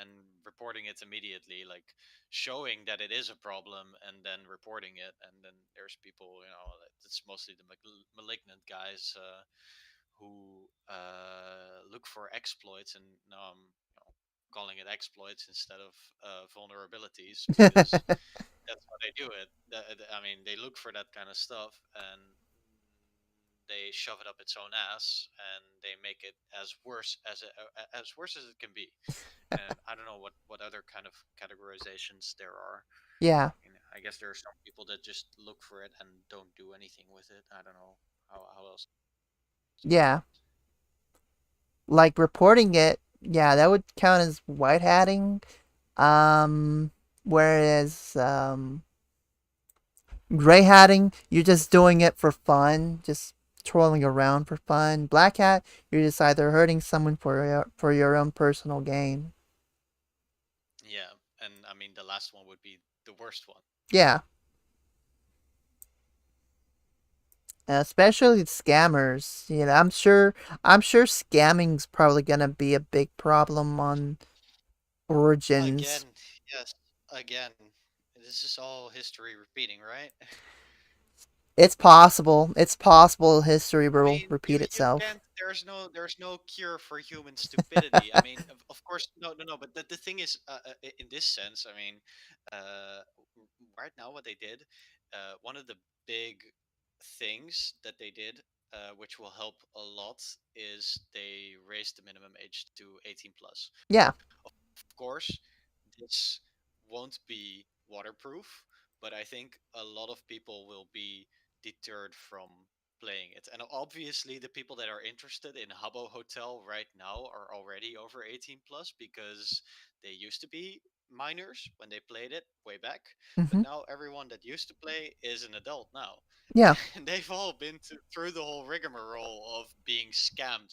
and reporting it immediately, like showing that it is a problem and then reporting it. And then there's people, it's mostly the malignant guys who look for exploits, and now I'm calling it exploits instead of vulnerabilities because that's how they do it. I mean, they look for that kind of stuff and they shove it up its own ass and they make it as worse as it can be. And I don't know what other kind of categorizations there are. Yeah, I guess there are some people that just look for it and don't do anything with it. I don't know how else to put yeah. it. Like reporting it, yeah, that would count as white hatting. Um, whereas gray hatting, you're just doing it for fun, just trolling around for fun. Black hat, you're just either hurting someone for your own personal gain. Yeah, and I mean the last one would be the worst one. Yeah, especially scammers. I'm sure scamming's probably gonna be a big problem on Origins. Again, yes, again. This is all history repeating, right? It's possible. It's possible history I will mean, repeat you itself. can't. There's no cure for human stupidity. I mean, of course, no. But the thing is, in this sense, I mean, right now what they did, one of the big things that they did, which will help a lot, is they raised the minimum age to 18 plus. Yeah. Of course, this won't be waterproof, but I think a lot of people will be deterred from playing it. And obviously, the people that are interested in Habbo Hotel right now are already over 18 plus because they used to be minors when they played it way back. But Hmm. now everyone that used to play is an adult now. Yeah. And they've all been through the whole rigmarole of being scammed.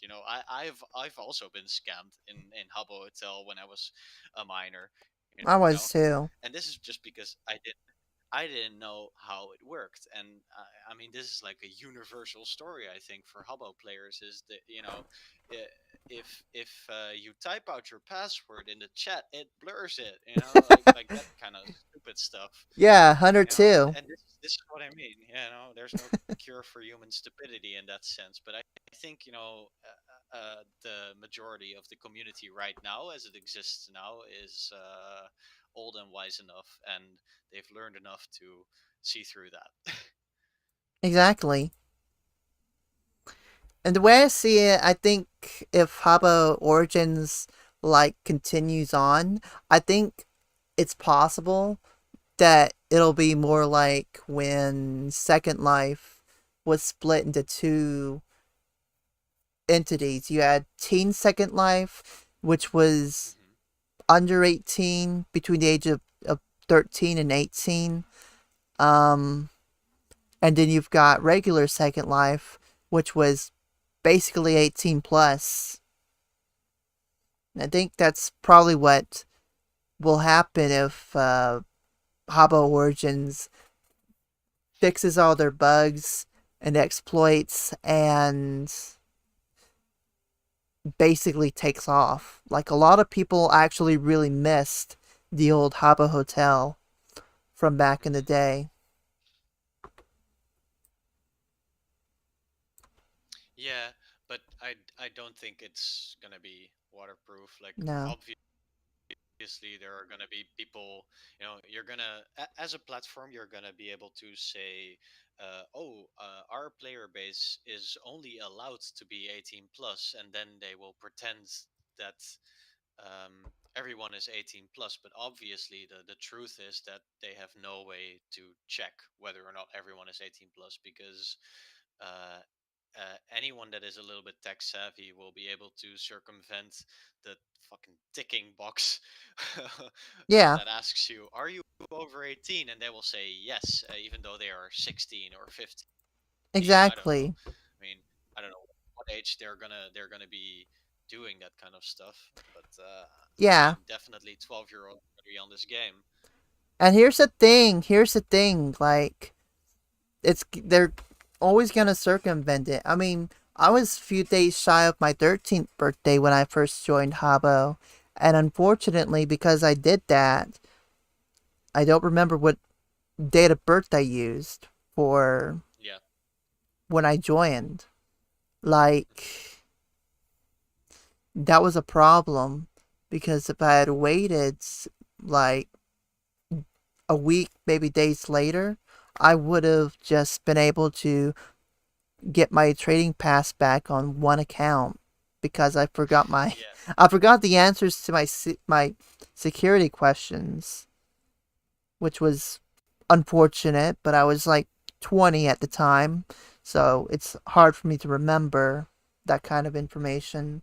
I've also been scammed in Habbo Hotel when I was a minor. You I know, was too. and this is just because I didn't know how it worked. And I mean, this is like a universal story. I think for Habbo players is that i- if you type out your password in the chat, it blurs it. Like that kind of stupid stuff. Yeah, Hunter too. And this is what I mean. There's no cure for human stupidity in that sense. But I think the majority of the community right now, as it exists now, is old and wise enough, and they've learned enough to see through that. Exactly. And the way I see it, I think if Habbo Origins like continues on. I think it's possible that it'll be more like when Second Life was split into two entities. You had Teen Second Life, which was Hmm. under 18, between the age of 13 and 18. Um, and then you've got regular Second Life, which was basically 18 plus. I think that's probably what will happen if Habbo Origins fixes all their bugs and exploits and basically takes off. Like, a lot of people actually really missed the old Habbo Hotel from back in the Hmm. day. Yeah, but I don't think it's gonna be waterproof. Like, No. obviously there are gonna be people, you're gonna as a platform you're gonna be able to say, our player base is only allowed to be 18 plus, and then they will pretend that everyone is 18 plus, but obviously the truth is that they have no way to check whether or not everyone is 18 plus, because uh, anyone that is a little bit tech savvy will be able to circumvent the fucking ticking box Yeah, that asks you, "Are you over 18?" And they will say yes, even though they are 16 or 15. I don't know. exactly. I mean, I don't know what age they're gonna be doing that kind of stuff, but Yeah. I'm definitely 12-year-old on this game. And here's the thing, like, they're always gonna circumvent it. I mean, I was a few days shy of my 13th birthday when I first joined Habbo, and unfortunately, because I did that, I don't remember what date of birth I used for Yeah. when I joined. Like, that was a problem because if I had waited like a week, maybe days later, I would have just been able to get my trading pass back on one account because Yeah. I forgot the answers to my security questions, which was unfortunate, but I was like 20 at the time, so it's hard for me to remember that kind of information.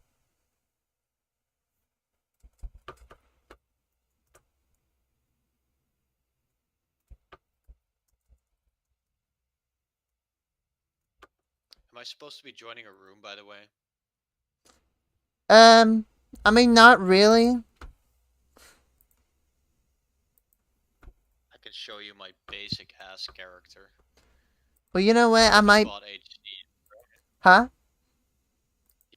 Am I supposed to be joining a room, by the way? Um, I mean, not really. I can show you my basic ass character. Well, you know what? You I haven't might, bought HD. huh?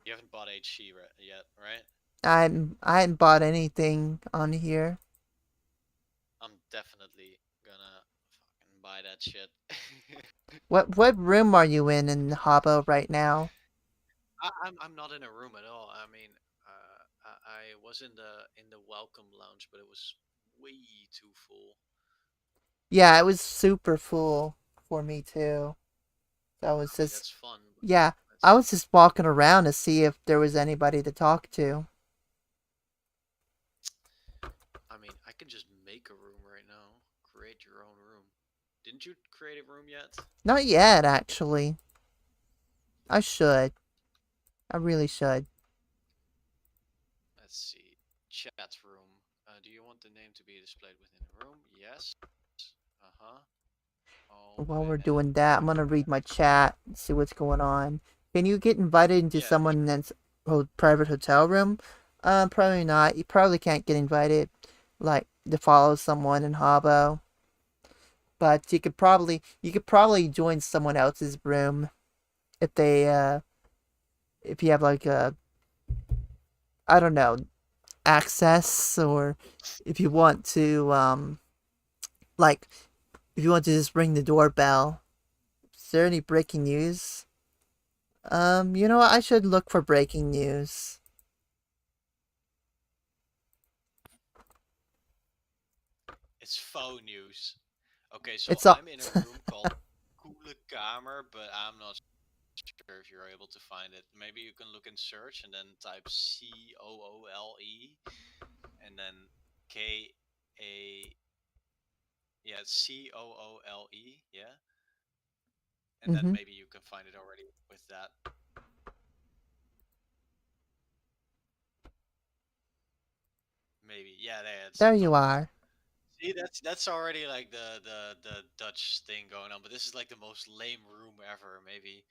You haven't bought HD yet, right? I hadn't bought anything on here. I'm definitely gonna fucking buy that shit. What room are you in Habbo right now? I'm not in a room at all. I mean, I was in the welcome lounge, but it was way too full. Yeah, it was super full for me too. So I was I mean, just, that's fun, but yeah, I that's. was just walking around to see if there was anybody to talk to. I mean, I can just make a room right now. Create your own room. Didn't you create a room yet? Not yet, actually. I should. I really should. Let's see. Chat room. Do you want the name to be displayed within the room? Yes. Uh huh. While we're Open. doing that, I'm gonna read my chat and see what's going on. Can you get invited into Yeah. someone that's private hotel room? Probably not. You probably can't get invited, like, to follow someone in Habbo. But you could probably join someone else's room if they if you have like a, I don't know, access, or if you want to like if you want to just ring the doorbell. Is there any breaking news? You know what? I should look for breaking news. It's faux news. Okay, so It's all I'm in a room called Koele Kamer, but I'm not sure if you're able to find it. Maybe you can look in search and then type COOLE. then Coole, yeah, and then Mm-hmm. maybe you can find it already with that. Maybe, yeah, there it's There on you top. are. See, that's already like the Dutch thing going on, but this is like the most lame room ever. Maybe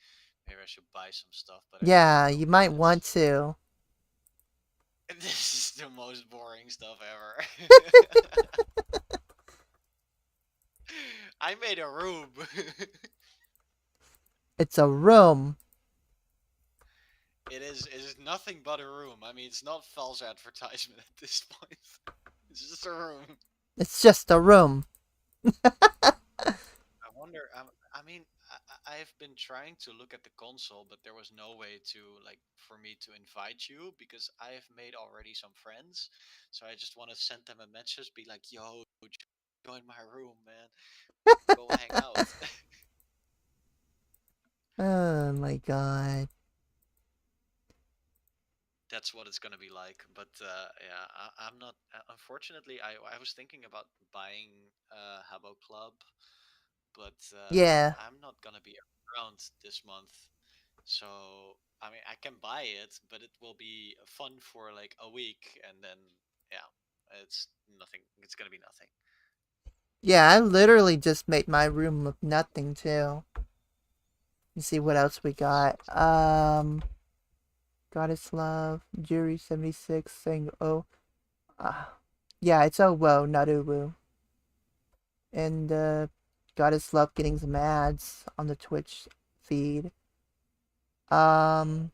I should buy some stuff, but I don't Yeah, have no you might want budgets. to. This is the most boring stuff ever. I made a room. It's a room. It is nothing but a room. I mean, it's not false advertisement at this point. It's just a room. It's just a room. I wonder. I mean, I've been trying to look at the console, but there was no way to like for me to invite you because I have made already some friends. So I just want to send them a message, be like, "Yo, join my room, man. Go hang out." Oh my god. That's what it's gonna be like. But yeah, I'm not. Unfortunately, I was thinking about buying Habbo Club, but Yeah. I'm not gonna be around this month. So I mean, I can buy it, but it will be fun for like a week, and then yeah, it's nothing. It's gonna be nothing. Yeah, I literally just made my room look nothing too. You see what else we got. Goddess Love, Jury 76 saying oh. Uh, yeah, it's oh whoa, not uwu. And Goddess Love getting some ads on the Twitch feed. Um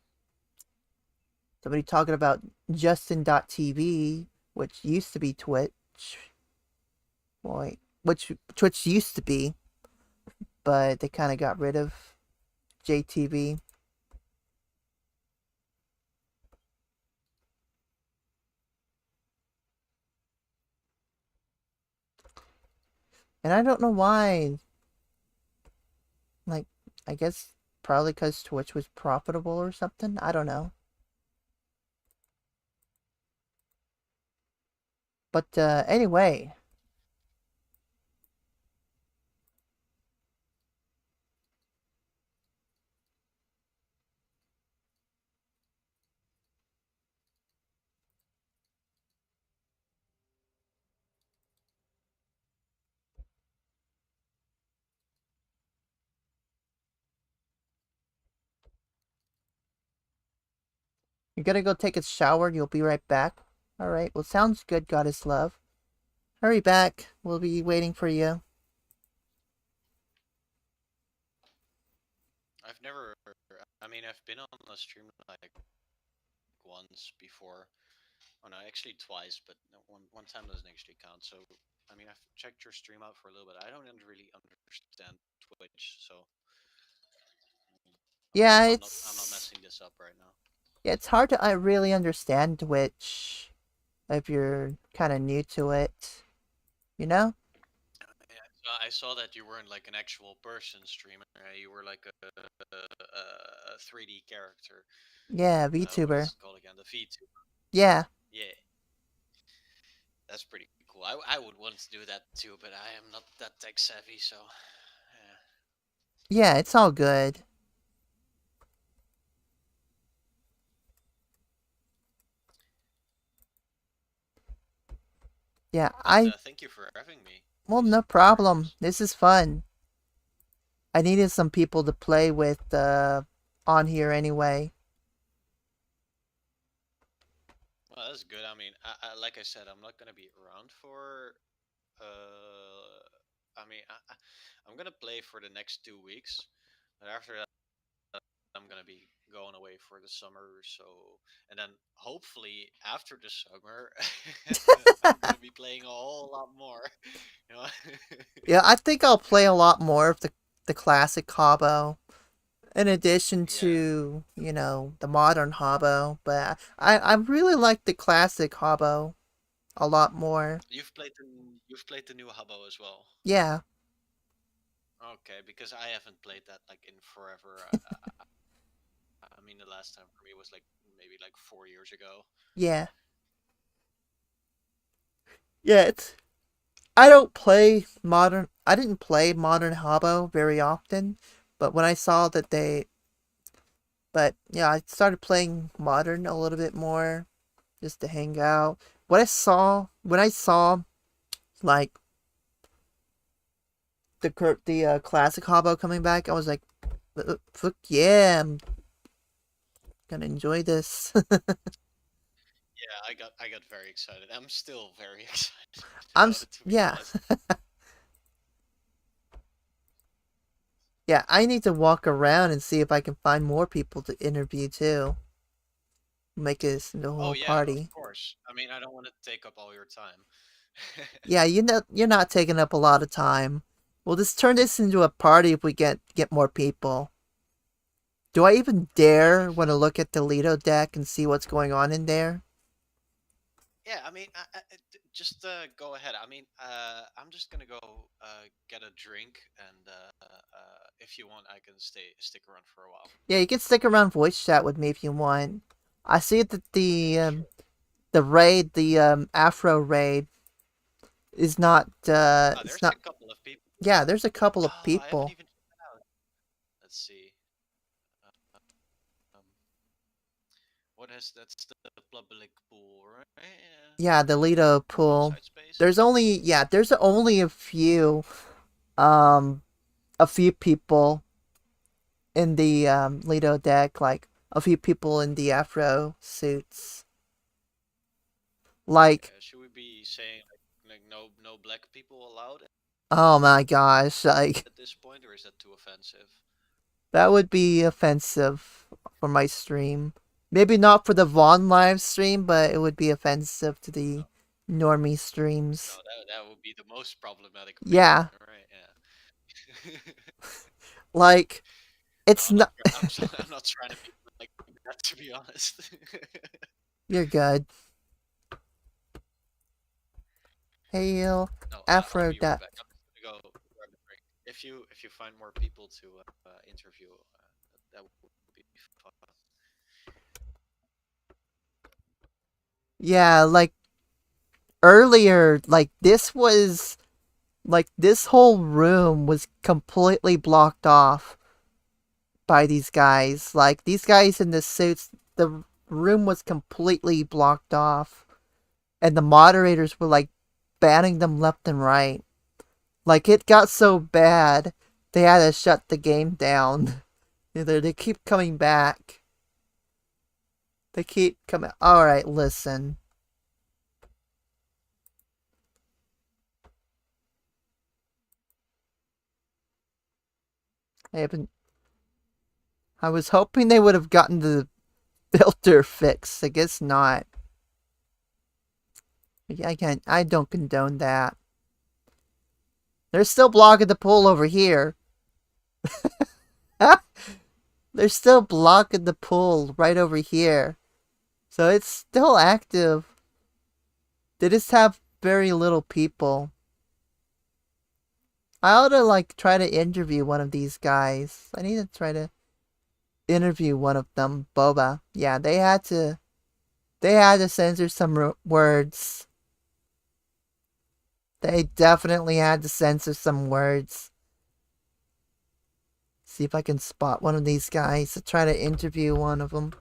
Somebody talking about Justin.tv, which used to be Twitch. Boy, which Twitch used to be, but they kind of got rid of JTV. And I don't know why. Like, I guess probably because Twitch was profitable or something. I don't know. But anyway, you're gonna go take a shower. You'll be right back. All right. Well, sounds good, Goddess Love. Hurry back. We'll be waiting for you. I've never. I mean, I've been on a stream like once before. Oh no, actually twice, but one time doesn't actually count. So I mean, I've checked your stream out for a little bit. I don't really understand Twitch, so I Yeah, hope I'm not it's messing this up right now. yeah, it's hard to really understand Twitch if you're kind of new to it. You know? Yeah, so I saw that you weren't like an actual person streamer. You were like a 3D character. Yeah, What is VTuber. it called again? The VTuber. Yeah, Yeah, that's pretty cool. I would want to do that too, but I am not that tech savvy, so yeah. yeah, it's all good. Yeah, But I thank you for having me. well, These no rooms. problem. This is fun. I needed some people to play with on here anyway. Well, that's good. I mean, like I said, I'm not gonna be around for. I mean, I'm gonna play for the next 2 weeks, but after that, I'm gonna be going away for the summer. So, and then hopefully after the summer, I'm gonna be playing a whole lot more. You know. Yeah, I think I'll play a lot more of the classic Habbo in addition Yeah. to, the modern Habbo, but I really like the classic Habbo a lot more. You've played the new Habbo as well. Yeah, Okay, because I haven't played that like in forever. I mean, the last time for me was like maybe like 4 years ago. yeah. Yeah, it's I don't play modern. I didn't play modern Habbo very often, but when I saw that they, but yeah, I started playing modern a little bit more just to hang out. When I saw like the classic Habbo coming back, I was like, fuck yeah, I'm gonna enjoy this." Yeah, I got very excited. I'm still very excited about it, to be Yeah, honest. yeah. I need to walk around and see if I can find more people to interview too. Make this into a Oh whole yeah, of party. course. I mean, I don't want to take up all your time. Yeah, you're not taking up a lot of time. We'll just turn this into a party if we get more people. Do I even That'd be dare want to fun. look at the Lido deck and see what's going on in there? Yeah, I mean, just go ahead. I mean, I'm just gonna go get a drink, and if you want, I can stick around for a while. Yeah, you can stick around voice chat with me if you want. I see that Yeah, sure. the Afro raid is not it's There's not. a couple of people. Yeah, there's a couple of Oh, I haven't people. even checked it out. Let's see. Um, what has that's the public pool, right? Yeah. Yeah, the Lido pool. Outside space. There's only um a few people in the Lido deck, like a few people in the Afro suits. Okay. Like, Should we be saying like no black people allowed oh my gosh, like at this point, or is that too offensive? that would be offensive for my stream. Maybe not for the Vaughn live stream, but it would be offensive to No, the normie no, streams. that would be the most problematic opinion, Yeah, right? Yeah. like No, it's I'm not. not. I'm not trying to be like that, to be honest. You're good. Hail No, I'll Afro be right Death. back. I'm just gonna go grab a drink. If you find more people to interview, that would be fun. Yeah, like earlier, this whole room was completely blocked off by these guys. Like these guys in the suits, the room was completely blocked off, and the moderators were like banning them left and right. Like it got so bad, they had to shut the game down. They keep coming back. They keep coming. All right, listen. I haven't. I was hoping they would have gotten the filter fixed. I guess not. I can't. I don't condone that. They're still blocking the pool over here. They're still blocking the pool right over here. So it's still active. They just have very little people. I ought to like try to interview one of these guys. I need to try to interview one of them. Boba. Yeah, they had to. They had to censor some words. They definitely had to censor some words. See if I can spot one of these guys to try to interview one of them.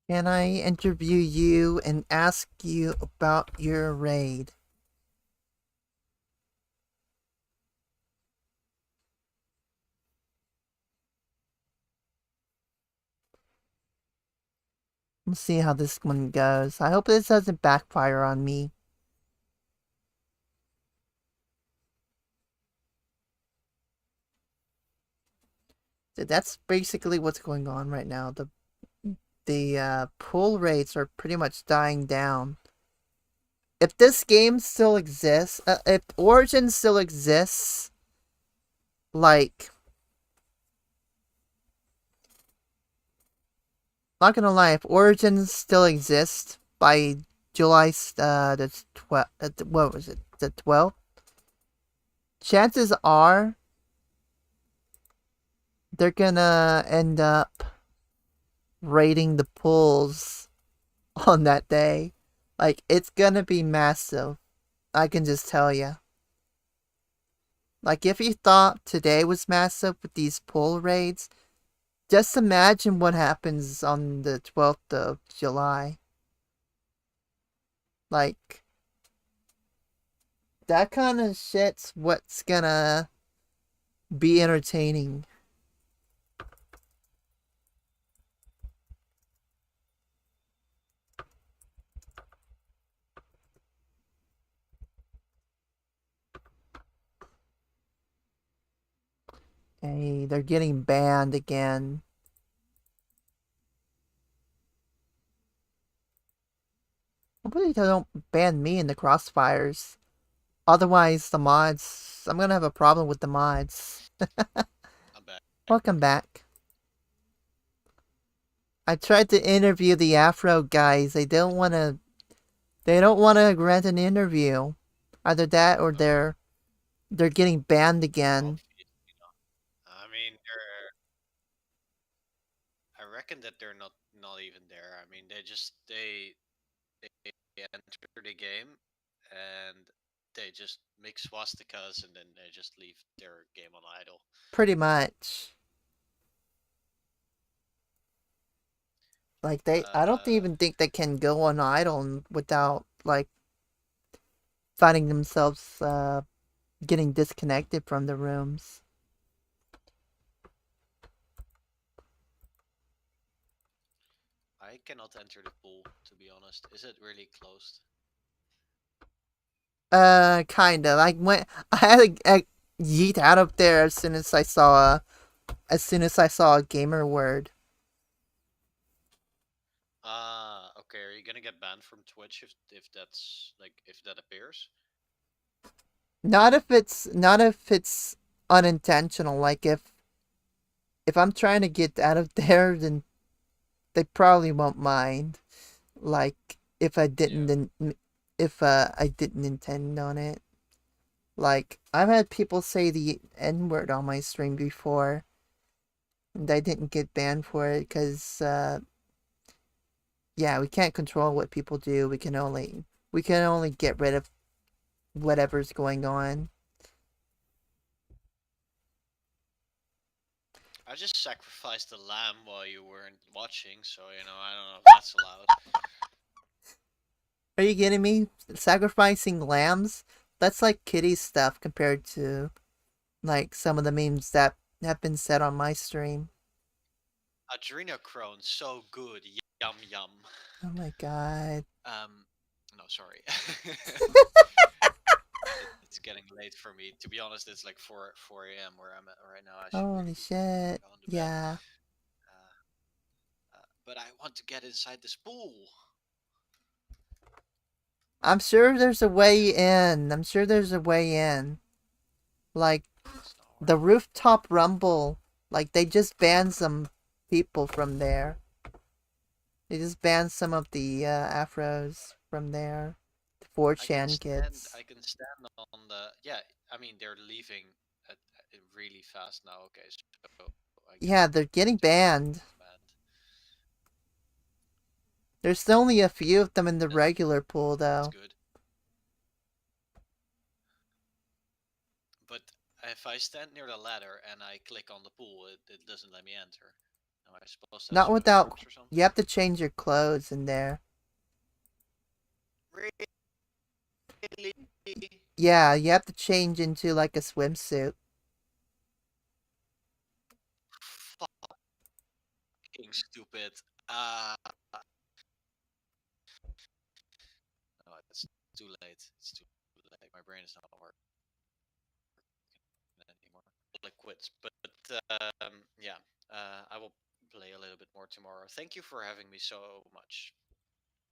Can I interview you and ask you about your raid? Let's see how this one goes. I hope this doesn't backfire on me. That's basically what's going on right now. the pull rates are pretty much dying down. If this game still exists, if Origin still exists, like, not gonna lie, if Origin still exists by July, the 12th, what was it, the 12th? Chances are they're gonna end up rating the pulls on that day. Like, it's gonna be massive. I can just tell you. Like, if you thought today was massive with these pull raids, just imagine what happens on the 12th of July. Like, that kind of shit's what's gonna be entertaining. Hey, they're getting banned again. Hopefully they don't ban me in the crossfires. Otherwise, the mods... I'm gonna have a problem with the mods. I'm back. Welcome back. I tried to interview the Afro guys. They don't want to... They don't want to grant an interview. Either that or they're getting banned again. I mean, I reckon that they're not even there. I mean, they enter the game and they just make swastikas and then they just leave their game on idle. Pretty much. Like, I don't even think they can go on idle without, like, finding themselves, getting disconnected from the rooms. I cannot enter the pool, to be honest. Is it really closed? Kind of. I had to yeet out of there as soon as I saw a gamer word. Okay. Are you gonna get banned from Twitch if that appears? Not if it's unintentional. Like, if I'm trying to get out of there, then they probably won't mind. Like, if I didn't I didn't intend on it. Like, I've had people say the N-word on my stream before, and I didn't get banned for it because, yeah, we can't control what people do. We can only get rid of whatever's going on. I just sacrificed a lamb while you weren't watching, so I don't know if that's allowed. Are you kidding me? Sacrificing lambs? That's like kitty stuff compared to, like, some of the memes that have been said on my stream. Adrenochrome, so good. Yum yum. Oh my god. No, sorry. It's getting late for me. To be honest, it's like 4 a.m. where I'm at right now. I should Holy really shit. go on to bed. Yeah. But I want to get inside this pool. I'm sure there's a way in. I'm sure there's a way in. Like, the rooftop rumble. Like, they just banned some people from there. They just banned some of the Afros from there. The 4chan kids. I can stand on the... Yeah, I mean, they're leaving really fast now. Okay, so... Yeah, they're getting banned. There's only a few of them in the regular pool, though. That's good. But if I stand near the ladder and I click on the pool, it doesn't let me enter. Am I supposed to Not without... or something? You have to change your clothes in there. Really? Yeah, you have to change into, like, a swimsuit. Fucking stupid. No, it's too late. It's too late. My brain is not working anymore. Like quits. But yeah, I will play a little bit more tomorrow. Thank you for having me so much.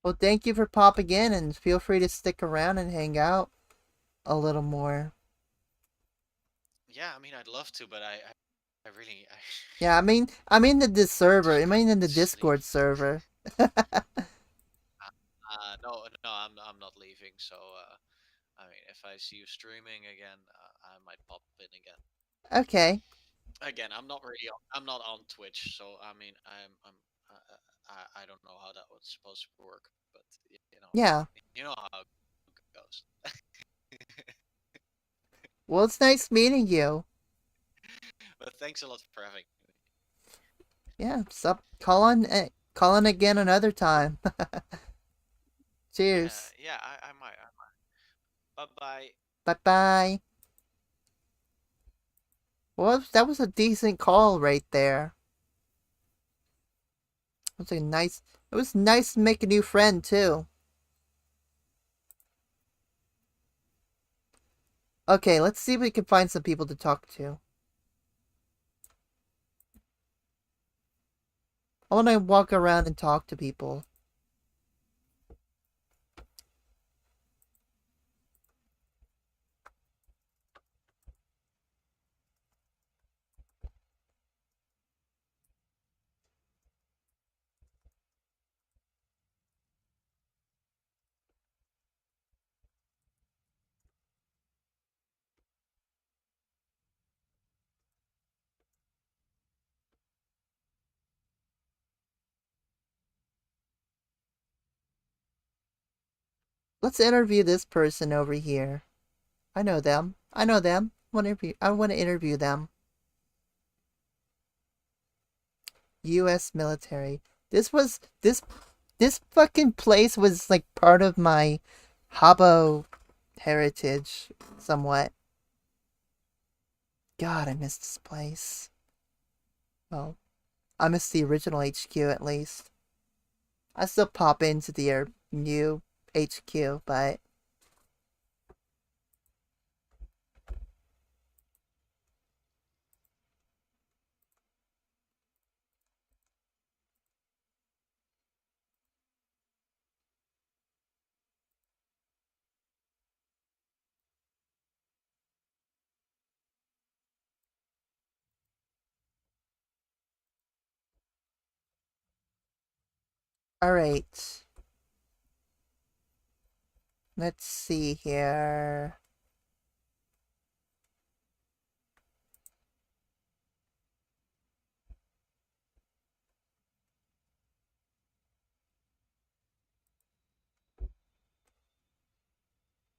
Well, thank you for popping in, and feel free to stick around and hang out a little more. Yeah, I mean, I'd love to, but I really, Yeah, I'm in the server. just I'm gotta in go the to sleep. Discord server. No, I'm not leaving. So, I mean, if I see you streaming again, I might pop in again. Okay. Again, I'm not on Twitch, so I mean, I don't know how that was supposed to work, but Yeah. you know how it goes. Well, it's nice meeting you. But thanks a lot for having me. Yeah. So call on again another time. Yeah, Cheers. yeah, I might, I might. Bye bye. Bye bye. Well, that was a decent call right there. It was a nice. It was nice to make a new friend too. Okay, let's see if we can find some people to talk to. I want to walk around and talk to people. Let's interview this person over here. I know them. I know them. I want to interview them. U.S. military. This was this fucking place was like part of my Habbo heritage, somewhat. God, I miss this place. Well, I miss the original HQ at least. I still pop into the new HQ, but alright. Let's see here.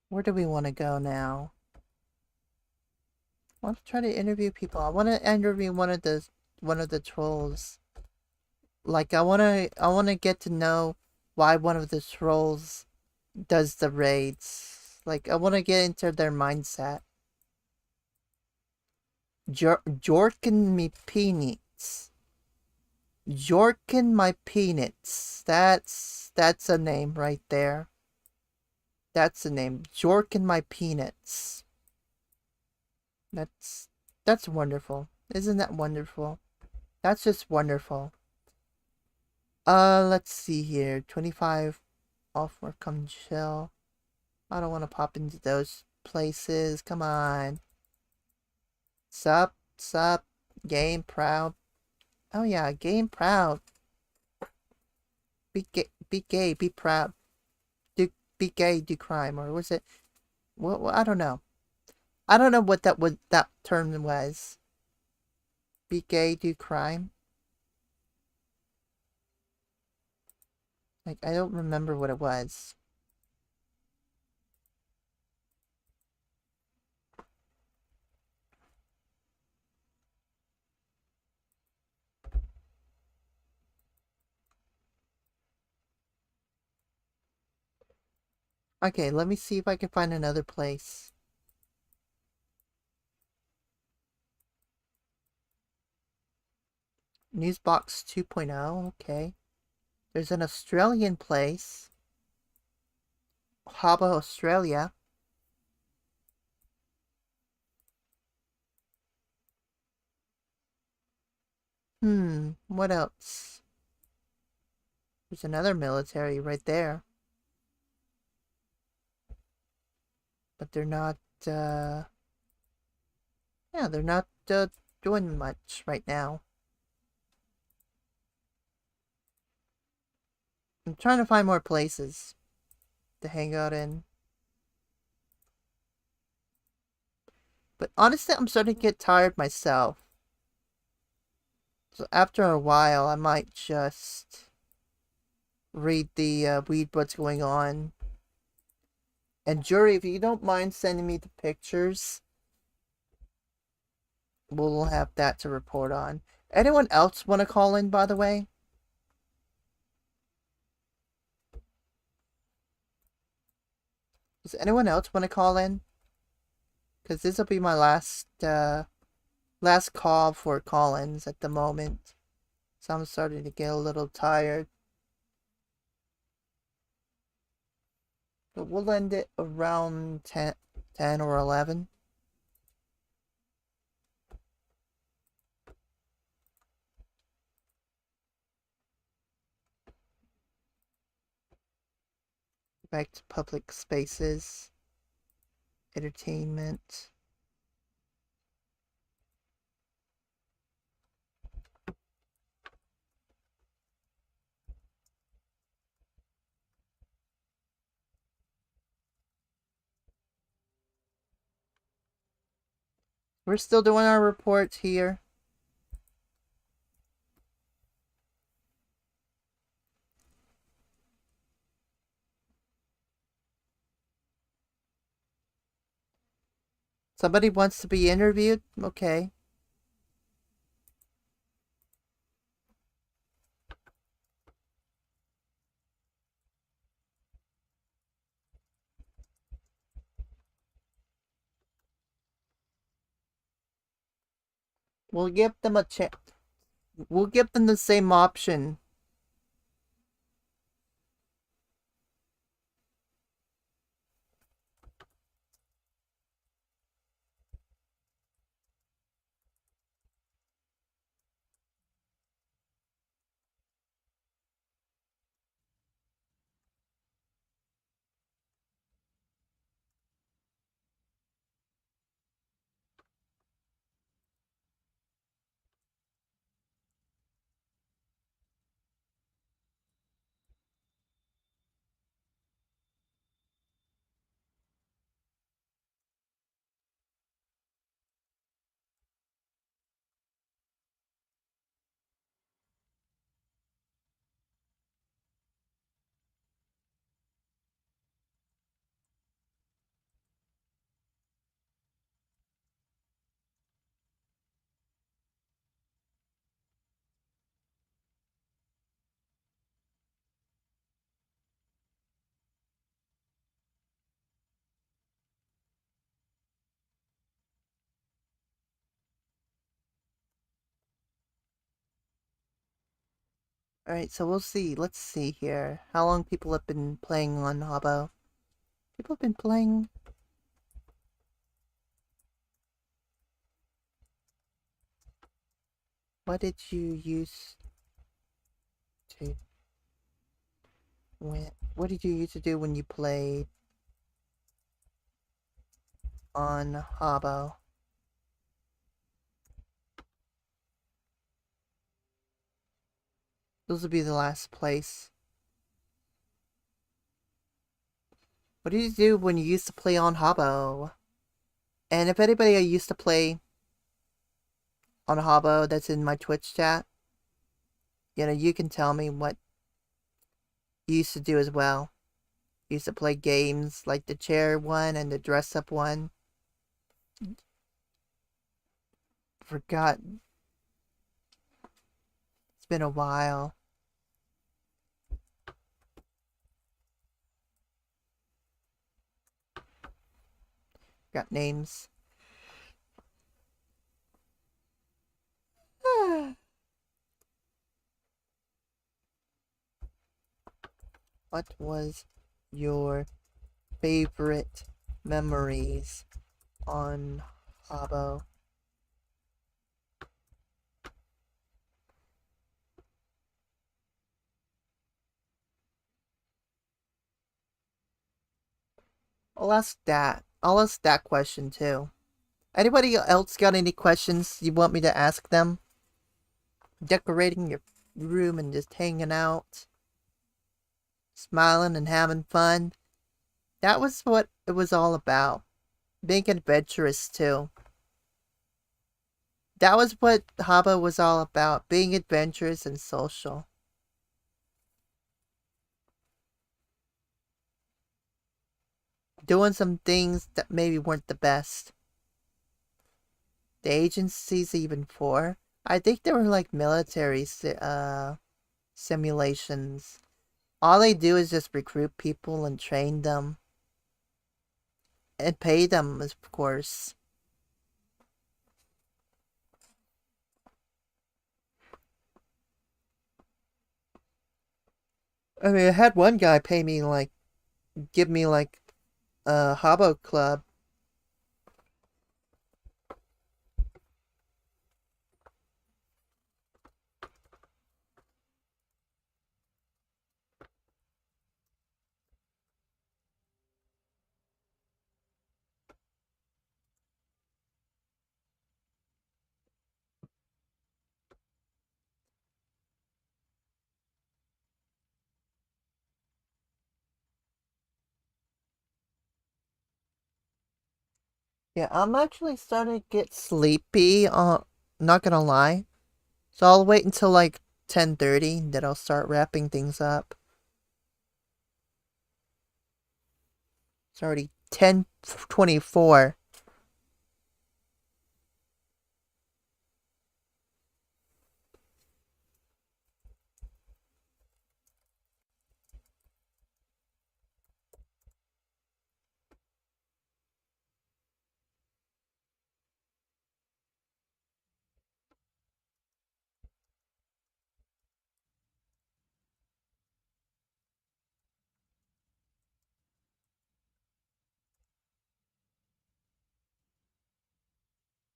Where do we want to go now? I want to try to interview people. I want to interview one of the trolls. Like I want to get to know why one of the trolls does the raids. Like I want to get into their mindset. Jorkin me peanuts. Jorkin my peanuts. That's a name right there. That's a name. Jorkin my peanuts. That's that's wonderful. Isn't that wonderful? That's just wonderful. Let's see here. 25 off work, come chill. I don't want to pop into those places. Come on. Sup, sup. Game proud. Oh yeah, game proud. Be gay, be proud. Be gay, do crime, or was it? What? I don't know. I don't know what that term was. Be gay, do crime. Like I don't remember what it was. Okay, let me see if I can find another place. Newsbox 2.0, okay. There's an Australian place. Habbo, Australia. What else? There's another military right there. But they're not, yeah, they're not, doing much right now. I'm trying to find more places to hang out in. But honestly, I'm starting to get tired myself. So after a while, I might just read read what's going on. And Jury, if you don't mind sending me the pictures, we'll have that to report on. Anyone else want to call in, by the way? Does anyone else want to call in? Because this will be my last call for call-ins at the moment. So I'm starting to get a little tired. But we'll end it around 10 or 11. Back to public spaces. Entertainment. We're still doing our reports here. Somebody wants to be interviewed? Okay. We'll give them a chance. We'll give them the same option. Alright, so we'll see. Let's see here. How long people have been playing on Habbo? People have been playing... What did you use to... What did you used to do when you played on Habbo? Those would be the last place. What did you do when you used to play on Habbo? And if anybody used to play on Habbo that's in my Twitch chat, you know, you can tell me what you used to do as well. You used to play games like the chair one and the dress up one. Forgot. It's been a while. Got names. What was your favorite memories on Habbo? I'll ask that question too. Anybody else got any questions you want me to ask them? Decorating your room and just hanging out, smiling and having fun. That was what it was all about. Being adventurous too. That was what Habbo was all about. Being adventurous and social. Doing some things that maybe weren't the best. The agencies even for. I think they were like military simulations. All they do is just recruit people and train them. And pay them, of course. I mean, I had one guy pay me like, give me like a Habbo club. Yeah, I'm actually starting to get sleepy. Not gonna lie. So I'll wait until like 10:30, then I'll start wrapping things up. It's already 10:24.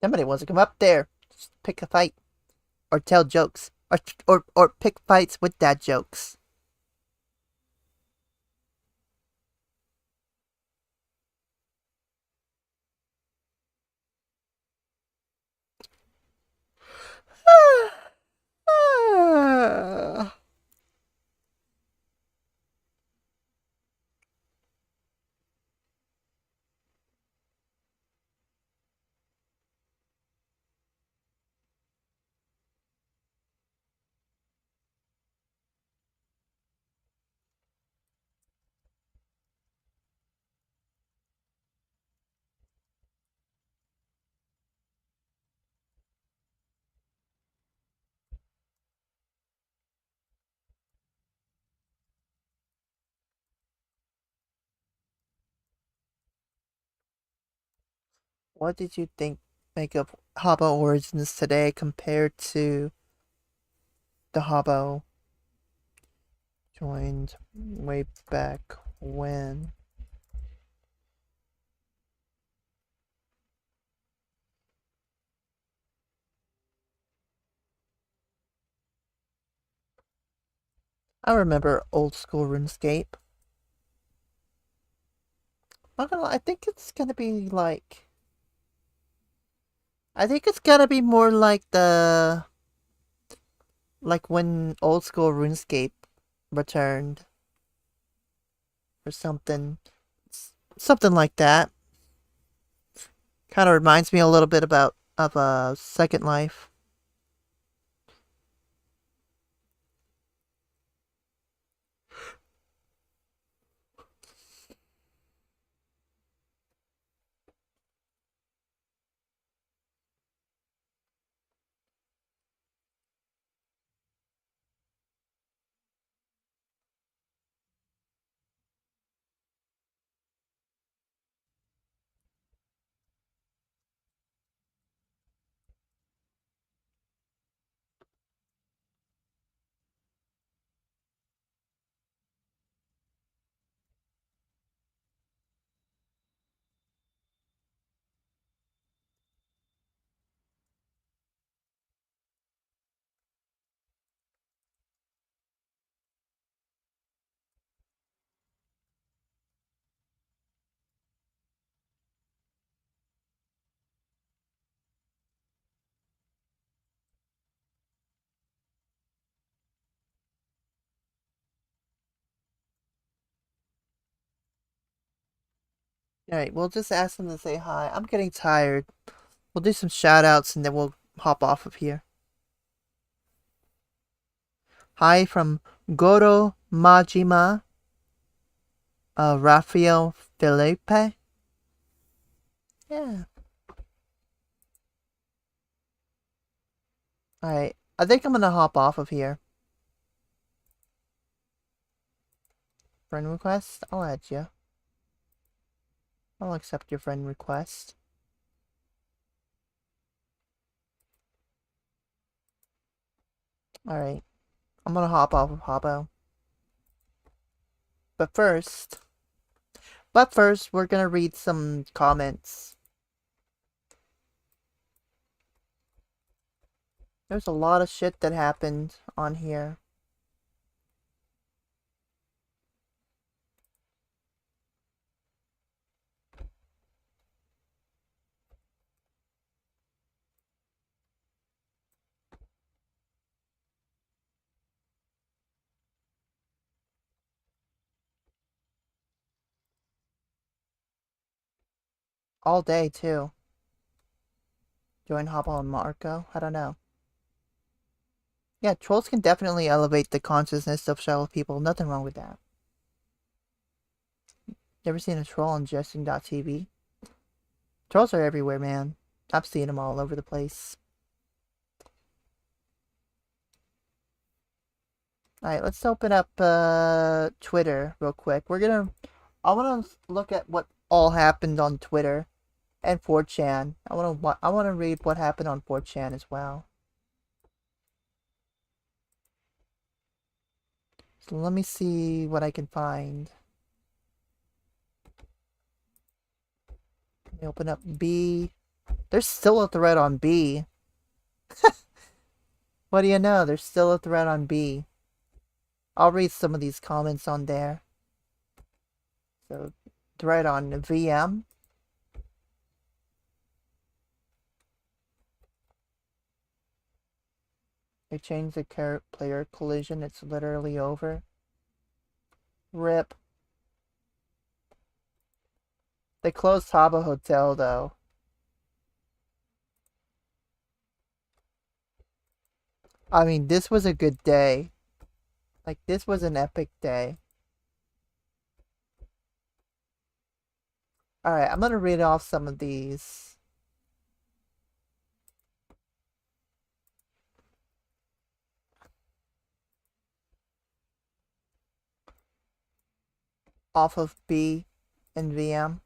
Somebody wants to come up there. Just pick a fight. Or tell jokes. Or pick fights with dad jokes. What did you make of Habbo Origins today compared to the Habbo joined way back when? I remember old school RuneScape. Not gonna lie, I think it's gonna be like. I think it's gonna be more like the. Like when old school RuneScape returned. Or something. Something like that. Kind of reminds me a little bit about of Second Life. Alright, we'll just ask them to say hi. I'm getting tired. We'll do some shout outs and then we'll hop off of here. Hi from Goro Majima, Rafael Felipe. Yeah. Alright, I think I'm gonna hop off of here. Friend request? I'll add you. I'll accept your friend request. Alright, I'm gonna hop off of Habbo. But first, we're gonna read some comments. There's a lot of shit that happened on here. All day, too. Join Habbo and Marco? I don't know. Yeah, trolls can definitely elevate the consciousness of shallow people. Nothing wrong with that. You ever seen a troll on jesting.tv? Trolls are everywhere, man. I've seen them all over the place. Alright, let's open up Twitter real quick. I wanna look at what all happened on Twitter and 4chan. I wanna read what happened on 4chan as well. So let me see what I can find. Let me open up B. There's still a thread on B. What do you know? There's still a thread on B. I'll read some of these comments on there. So, thread on VM. They changed the player collision. It's literally over. RIP. They closed Habbo Hotel, though. I mean, this was a good day. Like, this was an epic day. Alright, I'm gonna read off some of these. Off of B and VM.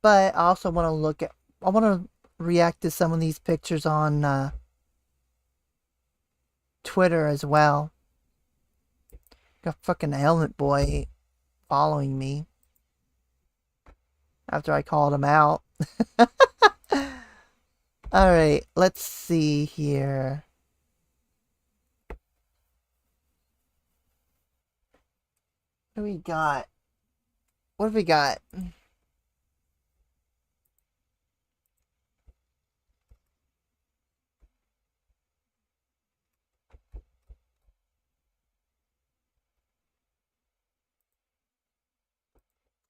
But I also want to I want to react to some of these pictures on Twitter as well. Got fucking Helmet Boy following me after I called him out. Alright, let's see here. What do we got? What have we got?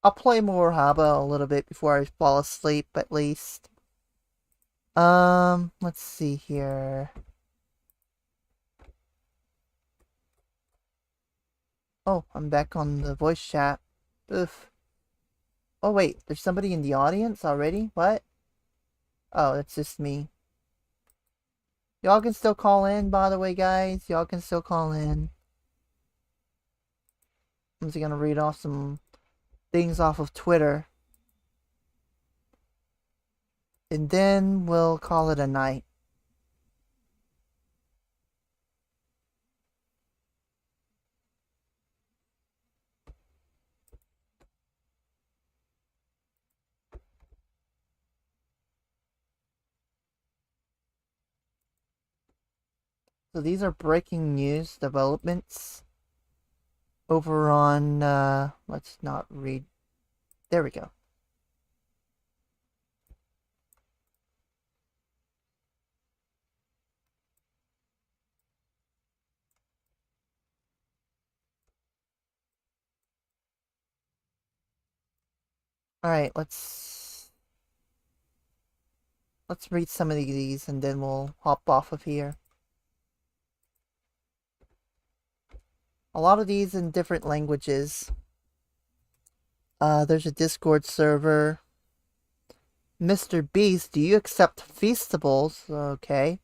I'll play more Habbo a little bit before I fall asleep, at least. Let's see here. Oh, I'm back on the voice chat. Oof. Oh, wait, there's somebody in the audience already? What? Oh, it's just me. Y'all can still call in, by the way, guys. Y'all can still call in. I'm just gonna read off some things off of Twitter. And then we'll call it a night. So these are breaking news developments over on, let's not read. There we go. Alright, let's read some of these and then we'll hop off of here. A lot of these in different languages. There's a Discord server. Mr. Beast, do you accept feastables? Okay.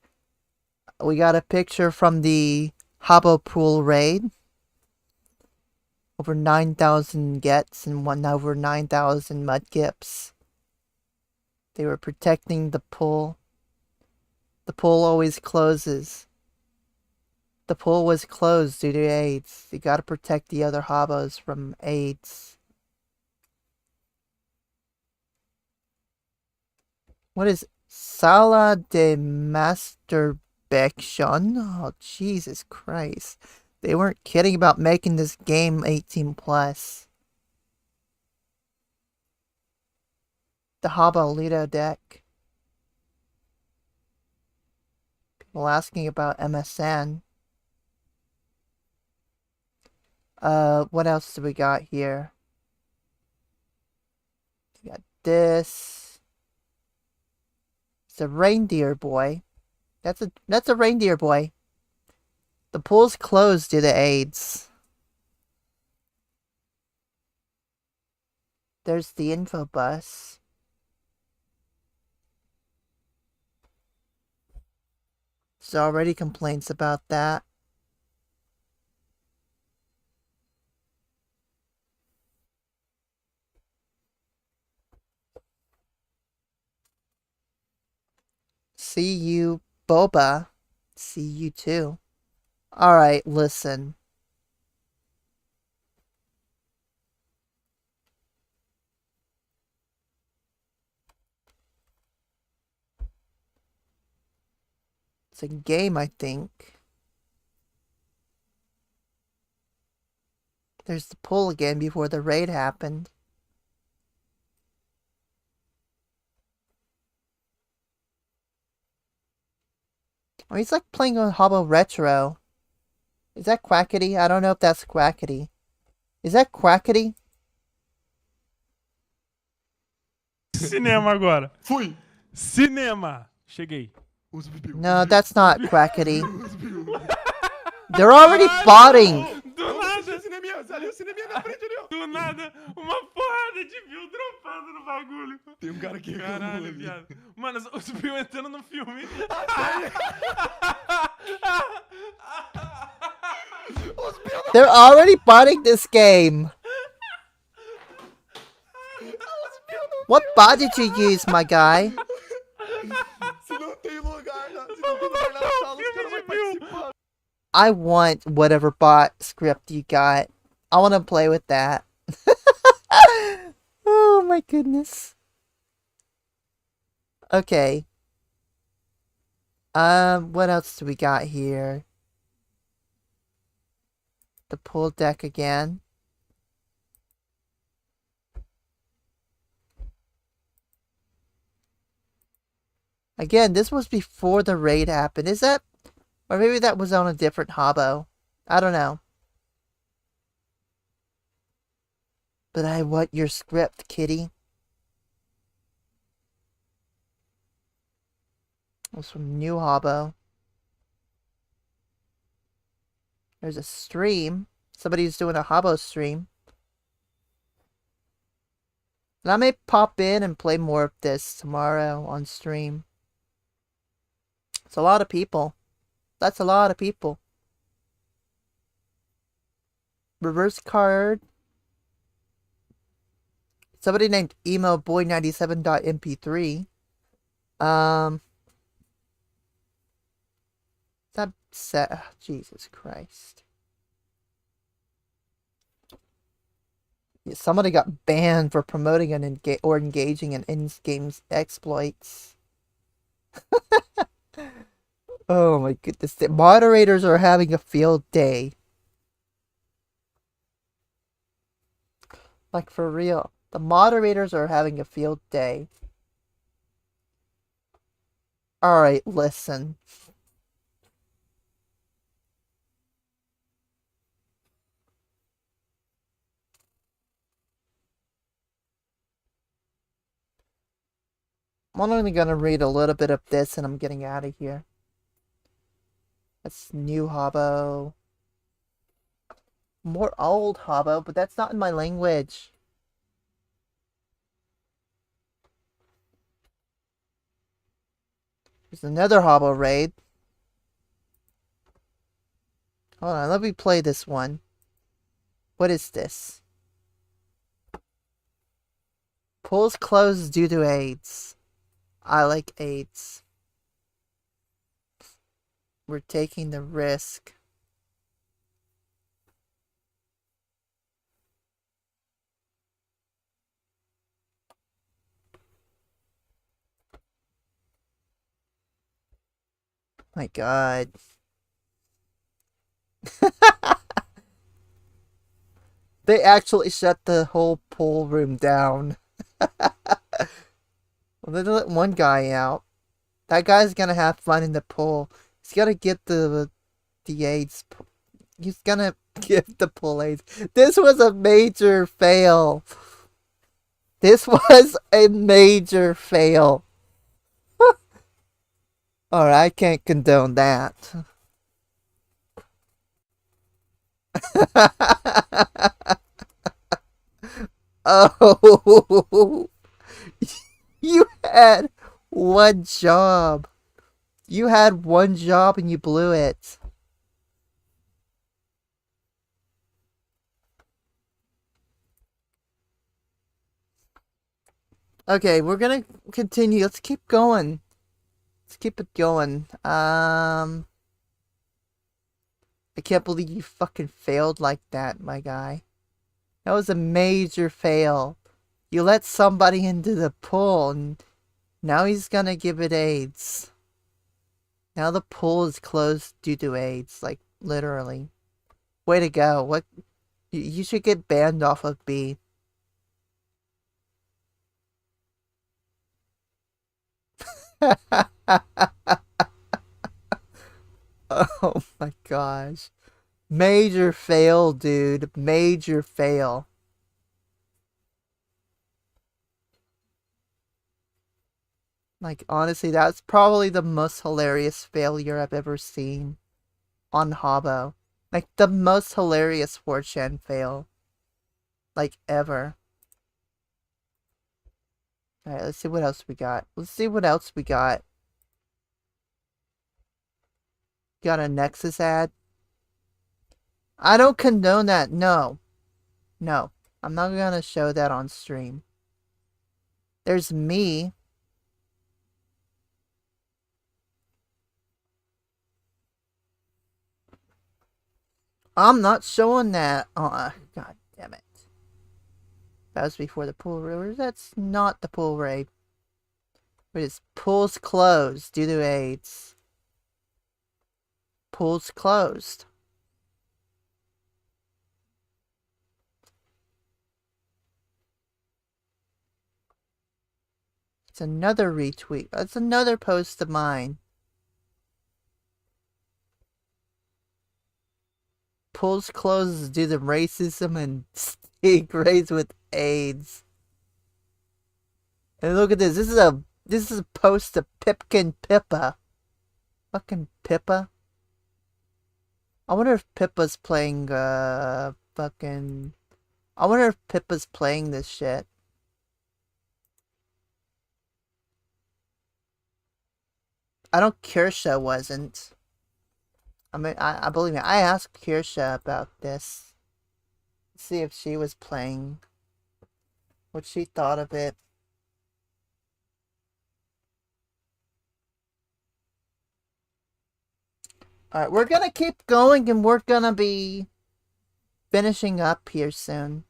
We got a picture from the Habbo pool raid. Over 9,000 gets and over 9,000 mudkips. They were protecting the pool. The pool always closes. The pool was closed due to AIDS. You gotta protect the other Habbos from AIDS. What is Sala de Masturbation? Oh, Jesus Christ. They weren't kidding about making this game 18 plus. The Habbo Lido deck. People asking about MSN. What else do we got here? We got this. It's a reindeer boy. That's a reindeer boy. The pool's closed due to AIDS. There's the info bus. There's already complaints about that. See you, Boba. See you too. Alright, listen. It's a game, I think. There's the pool again before the raid happened. Oh, he's like playing on Habbo Retro. Is that Quackity? I don't know if that's Quackity. Is that Quackity? Cinema agora. Fui! Cinema. Cheguei. No, that's not Quackity. They're already botting. Do nada. Ali o cineminha na frente ali, ó. Do nada, uma porrada de view dropando no bagulho. Tem um cara aqui. Caralho, viado. Mano, os view entrando no filme. They're already botting this game. What bot did you use, my guy? Se não tem lugar na sala, os caras vão participar. I want whatever bot script you got. I want to play with that. Oh my goodness. Okay. What else do we got here? The pool deck again. Again, this was before the raid happened. Is that... Or maybe that was on a different Habbo. I don't know. But I want your script, kitty. It was from New Habbo. There's a stream. Somebody's doing a Habbo stream. And I may pop in and play more of this tomorrow on stream. It's a lot of people. That's a lot of people. Reverse card. Somebody named emoboy97.mp3. That set. Jesus Christ. Yeah, somebody got banned for promoting an or engaging in in-game exploits. Oh my goodness. The moderators are having a field day. Like, for real. The moderators are having a field day. Alright, listen. I'm only gonna read a little bit of this and I'm getting out of here. That's new Habbo. More old Habbo, but that's not in my language. There's another Habbo raid. Hold on, let me play this one. What is this? Pools closed due to AIDS. I like AIDS. We're taking the risk. My God. They actually shut the whole pool room down. Well, they let one guy out. That guy's gonna have fun in the pool. He's gonna get the AIDS. He's gonna give the pool AIDS. This was a major fail. This was a major fail. Alright, I can't condone that. Oh, you had one job. You had one job and you blew it. Okay, we're gonna continue. Let's keep going. Let's keep it going. I can't believe you fucking failed like that, my guy. That was a major fail. You let somebody into the pool and now he's gonna give it AIDS. Now the pool is closed due to AIDS, like literally. Way to go. What you should get banned off of B. Oh my gosh. Major fail, dude. Major fail. Like, honestly, that's probably the most hilarious failure I've ever seen on Habbo. Like, the most hilarious 4chan fail. Like, ever. Alright, let's see what else we got. Let's see what else we got. Got a Nexus ad. I don't condone that. No. No. I'm not gonna show that on stream. There's me. I'm not showing that. Oh, God damn it. That was before the pool raid. That's not the pool raid. It is pools closed due to AIDS. Pools closed. It's another retweet. That's another post of mine. Pools closed due to racism and Stingraids with AIDS. And look at this. This is a post of Pipkin Pippa. Fucking Pippa. I wonder if Pippa's playing fucking. I wonder if Pippa's playing this shit. I know Kirsha wasn't. I mean, I believe me. I asked Kirsha about this. See if she was playing. What she thought of it. Alright, we're gonna keep going and we're gonna be finishing up here soon.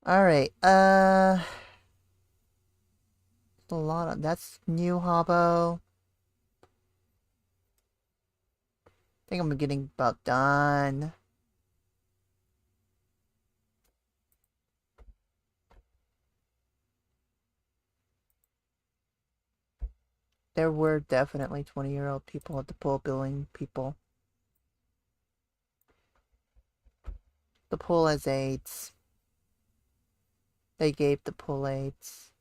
Alright, a lot of, that's new Habbo. I think I'm getting about done. There were definitely 20-year-old people at the pool billing people. The pool has AIDS. They gave the pool AIDS.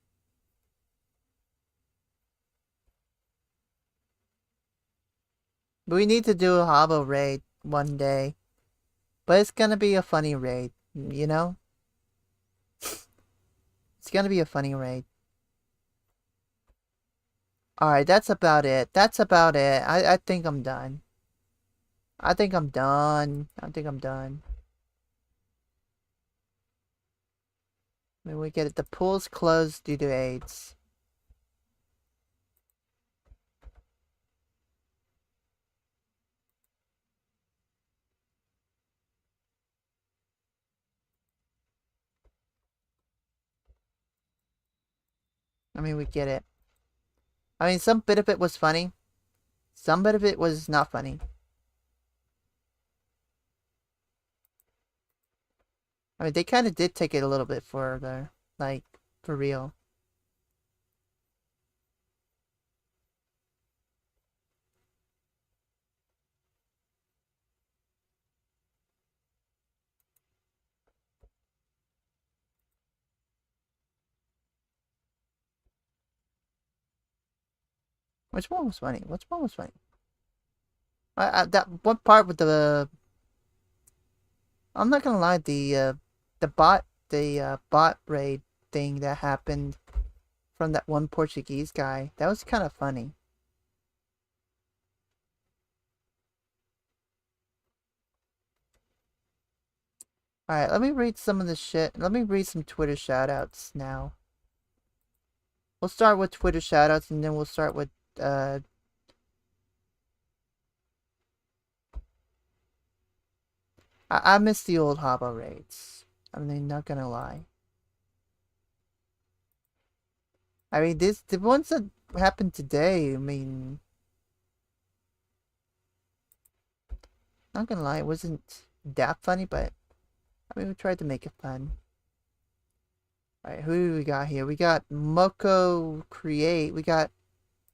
But we need to do a Habbo raid one day. But it's gonna be a funny raid, you know? It's gonna be a funny raid. Alright, that's about it. That's about it. I think I'm done. I think I'm done. I think I'm done. Maybe we get it. The pool's closed due to AIDS. I mean, we get it. I mean, some bit of it was funny. Some bit of it was not funny. I mean, they kind of did take it a little bit further. Like, for real. Which one was funny? Which one was funny? That one part with the... I'm not gonna lie, the bot raid thing that happened from that one Portuguese guy, that was kind of funny. Alright, let me read some of this shit. Let me read some Twitter shoutouts now. We'll start with Twitter shoutouts and then we'll start with I miss the old Habbo raids. I mean, not gonna lie. I mean, the ones that happened today, I mean... Not gonna lie, it wasn't that funny, but... I mean, we tried to make it fun. Alright, who do we got here? We got Moko Create. We got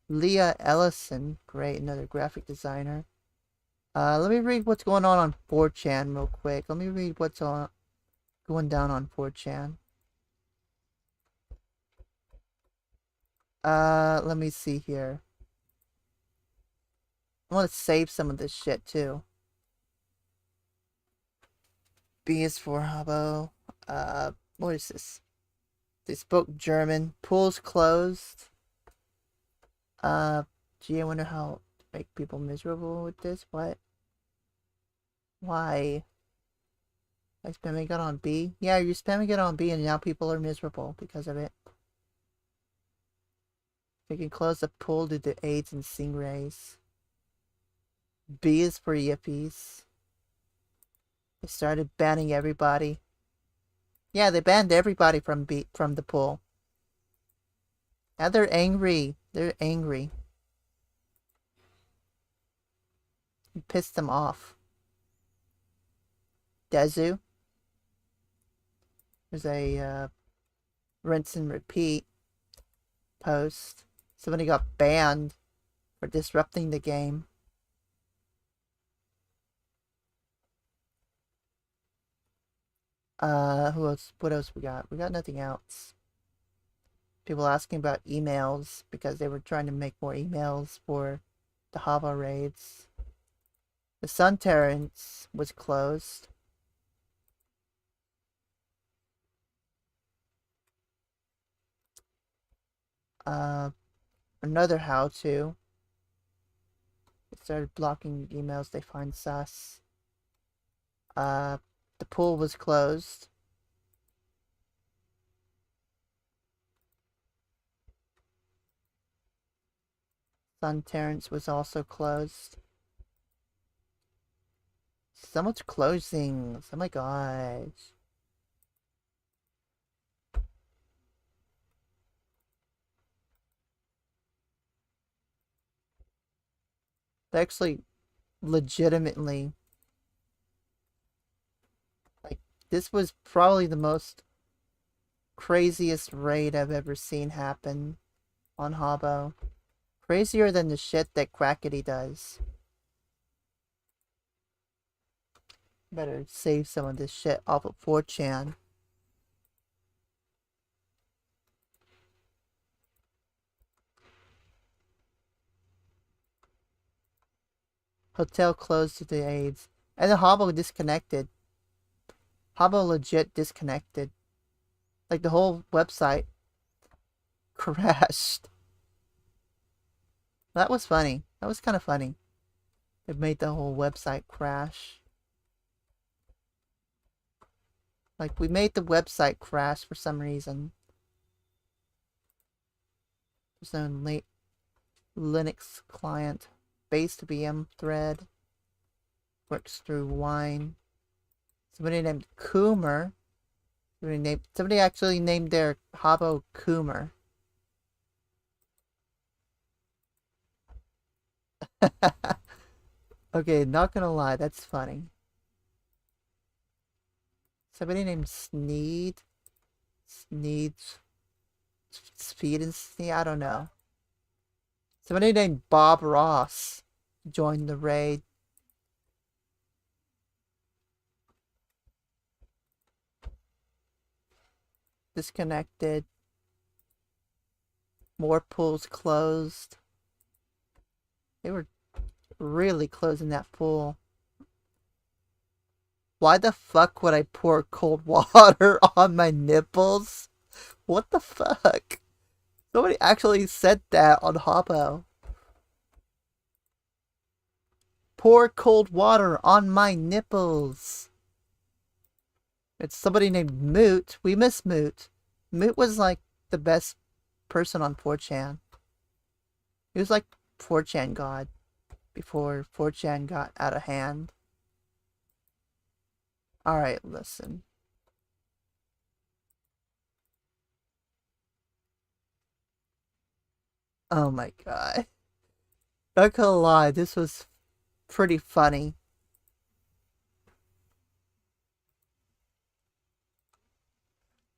Leah Ellison. Great, another graphic designer. Let me read what's going on 4chan real quick. Let me read what's going down on 4chan. Let me see here. I want to save some of this shit too. B is for Habbo. What is this? They spoke German. Pool's closed. Gee, I wonder how to make people miserable with this. What? Why? Like spamming it on B? Yeah, you're spamming it on B and now people are miserable because of it. They can close the pool due to AIDS and Stingraids. B is for yippies. They started banning everybody. Yeah, they banned everybody from the pool. Now they're angry. They're angry. You pissed them off. Dezu. There's a rinse and repeat post. Somebody got banned for disrupting the game. Who else? What else we got? We got nothing else. People asking about emails because they were trying to make more emails for the Habbo raids. The Sun Terrence was closed. Another how-to. They started blocking emails they find sus. The pool was closed. Sun Terrence was also closed. So much closings. Oh my gosh. They actually legitimately, like, this was probably the most craziest raid I've ever seen happen on Habbo. Crazier than the shit that Crackety does. Better save some of this shit off of 4chan. Hotel closed due to AIDS. And the Habbo disconnected. Habbo legit disconnected. Like the whole website crashed. That was funny. That was kind of funny. It made the whole website crash. Like, we made the website crash for some reason. There's no late Linux client. Based VM thread. Works through wine. Somebody named Coomer. Somebody actually named their Habbo Coomer. Okay, not gonna lie, that's funny. Somebody named Speed and Sneed, I don't know. Somebody named Bob Ross joined the raid. Disconnected. More pools closed. They were really closing that pool. Why the fuck would I pour cold water on my nipples? What the fuck? Somebody actually said that on Habbo. Pour cold water on my nipples. It's somebody named Moot. We miss Moot. Moot was like the best person on 4chan. He was like 4chan god before 4chan got out of hand. Alright, listen. Oh my god. Not gonna lie, this was pretty funny.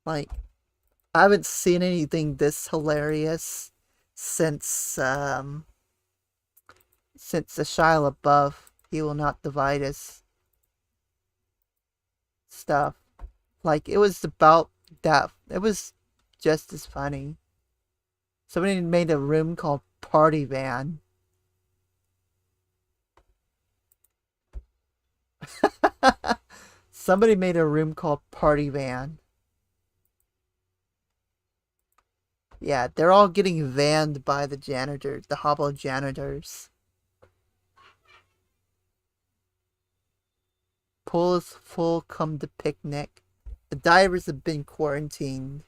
Like, I haven't seen anything this hilarious since the Shia LaBeouf He Will Not Divide Us stuff. Like, it was about that. It was just as funny. Somebody made a room called Party Van. Somebody made a room called Party Van. Yeah, they're all getting vanned by the janitors, the Habbo janitors. Pool is full, come to picnic. The divers have been quarantined.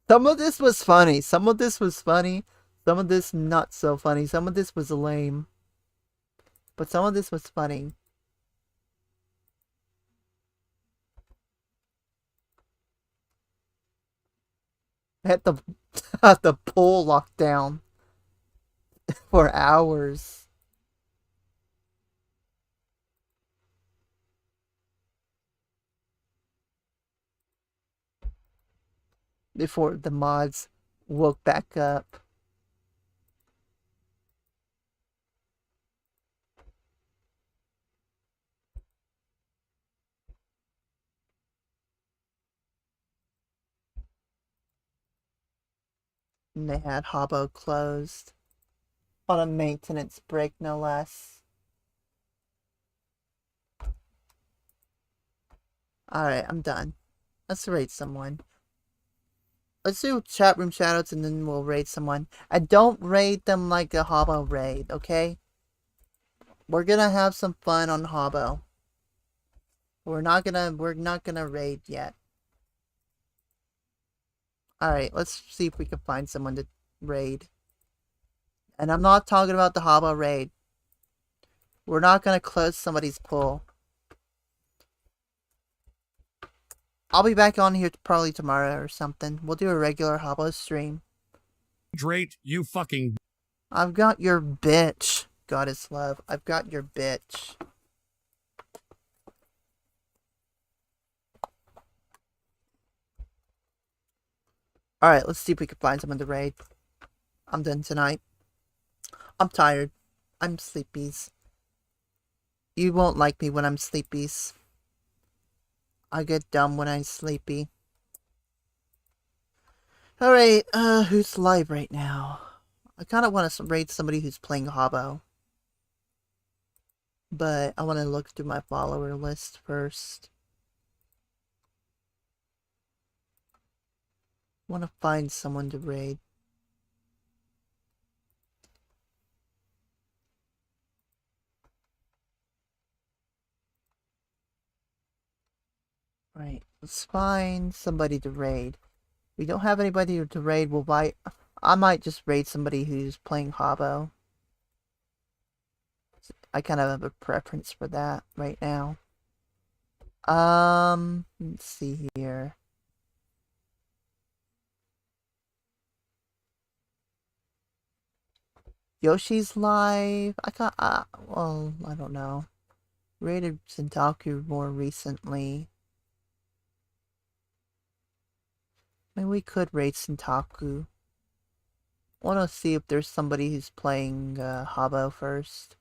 Some of this was funny. Some of this was funny. Some of this not so funny. Some of this was lame. But some of this was funny. I had the pool locked down for hours. Before the mods woke back up. And they had Habbo closed. On a maintenance break, no less. Alright, I'm done. Let's raid someone. Let's do chat room shoutouts and then we'll raid someone. I don't raid them like a Habbo raid, okay? We're gonna have some fun on Habbo. We're not gonna raid yet. Alright, let's see if we can find someone to raid. And I'm not talking about the Habbo raid. We're not gonna close somebody's pool. I'll be back on here probably tomorrow or something. We'll do a regular Habbo stream. Drake, you fucking... I've got your bitch. Goddess Love. I've got your bitch. Alright, let's see if we can find someone to raid. I'm done tonight. I'm tired. I'm sleepies. You won't like me when I'm sleepies. I get dumb when I'm sleepy. Alright, who's live right now? I kind of want to raid somebody who's playing Habbo. But I want to look through my follower list first. I want to find someone to raid. Right, let's find somebody to raid. We don't have anybody to raid. I might just raid somebody who's playing Habbo. I kind of have a preference for that right now. Let's see here. Yoshi's live. Well, I don't know. Raided Shintaku more recently. I mean, we could raid Shintaku. Want to see if there's somebody who's playing Habbo first.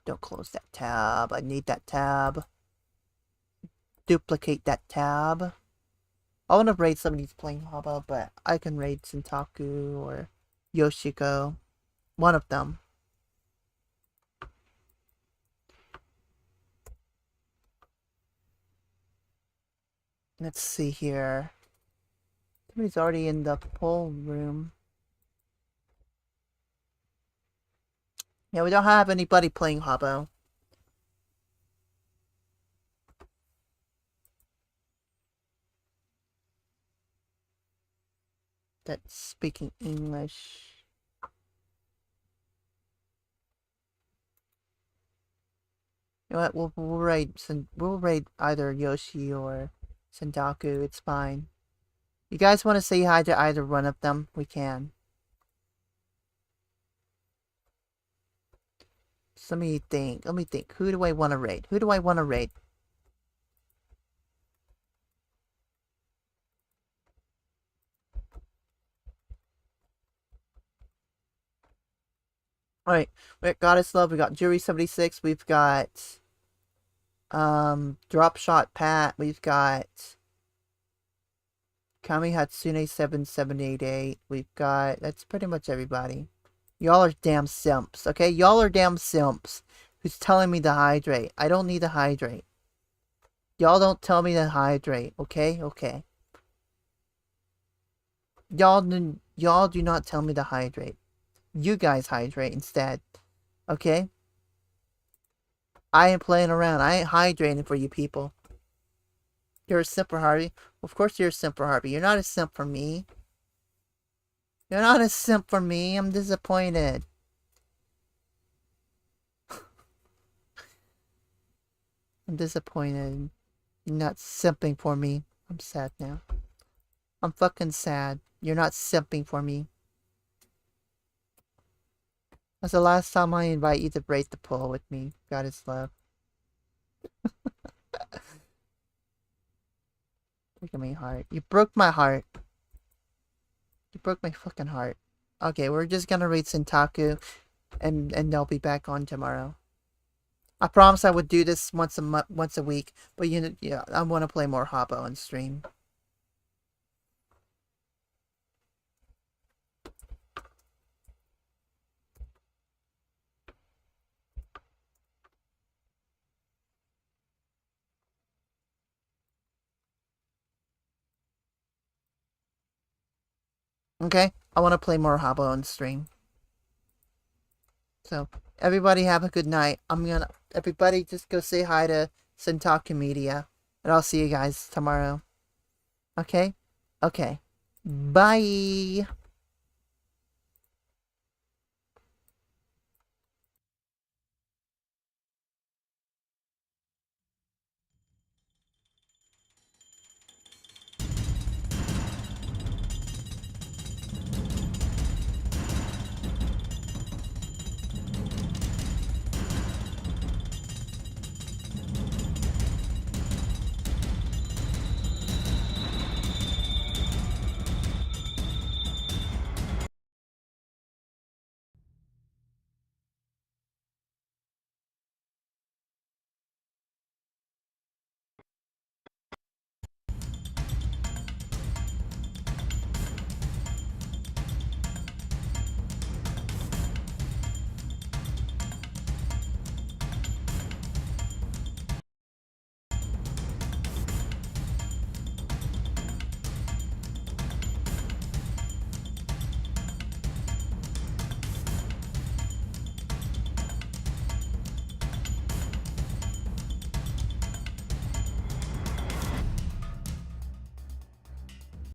Don't close that tab. I need that tab. Duplicate that tab. I want to raid somebody who's playing Habbo, but I can raid Shintaku or Yoshiko. One of them. Let's see here. Somebody's already in the poll room. Yeah, we don't have anybody playing Habbo. That's speaking English. You know what? We'll raid either Yoshi or Sendaku. It's fine. You guys want to say hi to either one of them? We can. So let me think. Who do I want to raid? Alright, we got Goddess Love, we got Jury76, we've got Drop Shot Pat, we've got Kami Hatsune 7788, we've got, that's pretty much everybody. Y'all are damn simps, okay? Y'all are damn simps who's telling me to hydrate. I don't need to hydrate. Y'all don't tell me to hydrate, okay? Okay. Y'all do not tell me to hydrate. You guys hydrate instead, okay? I ain't playing around. I ain't hydrating for you people. You're a simp for Harvey. Of course you're a simp for Harvey. You're not a simp for me. You're not a simp for me. I'm disappointed. I'm disappointed. You're not simping for me. I'm sad now. I'm fucking sad. You're not simping for me. That's the last time I invite you to break the poll with me. Goddess Love. Look at my heart. You broke my heart. You broke my fucking heart. Okay, we're just gonna read Shintaku, and they'll be back on tomorrow. I promised I would do this once a week, but yeah, I want to play more Habbo on stream. Okay, I want to play more Habbo on stream. So, everybody have a good night. Everybody just go say hi to Shintaku Media. And I'll see you guys tomorrow. Okay? Okay. Bye!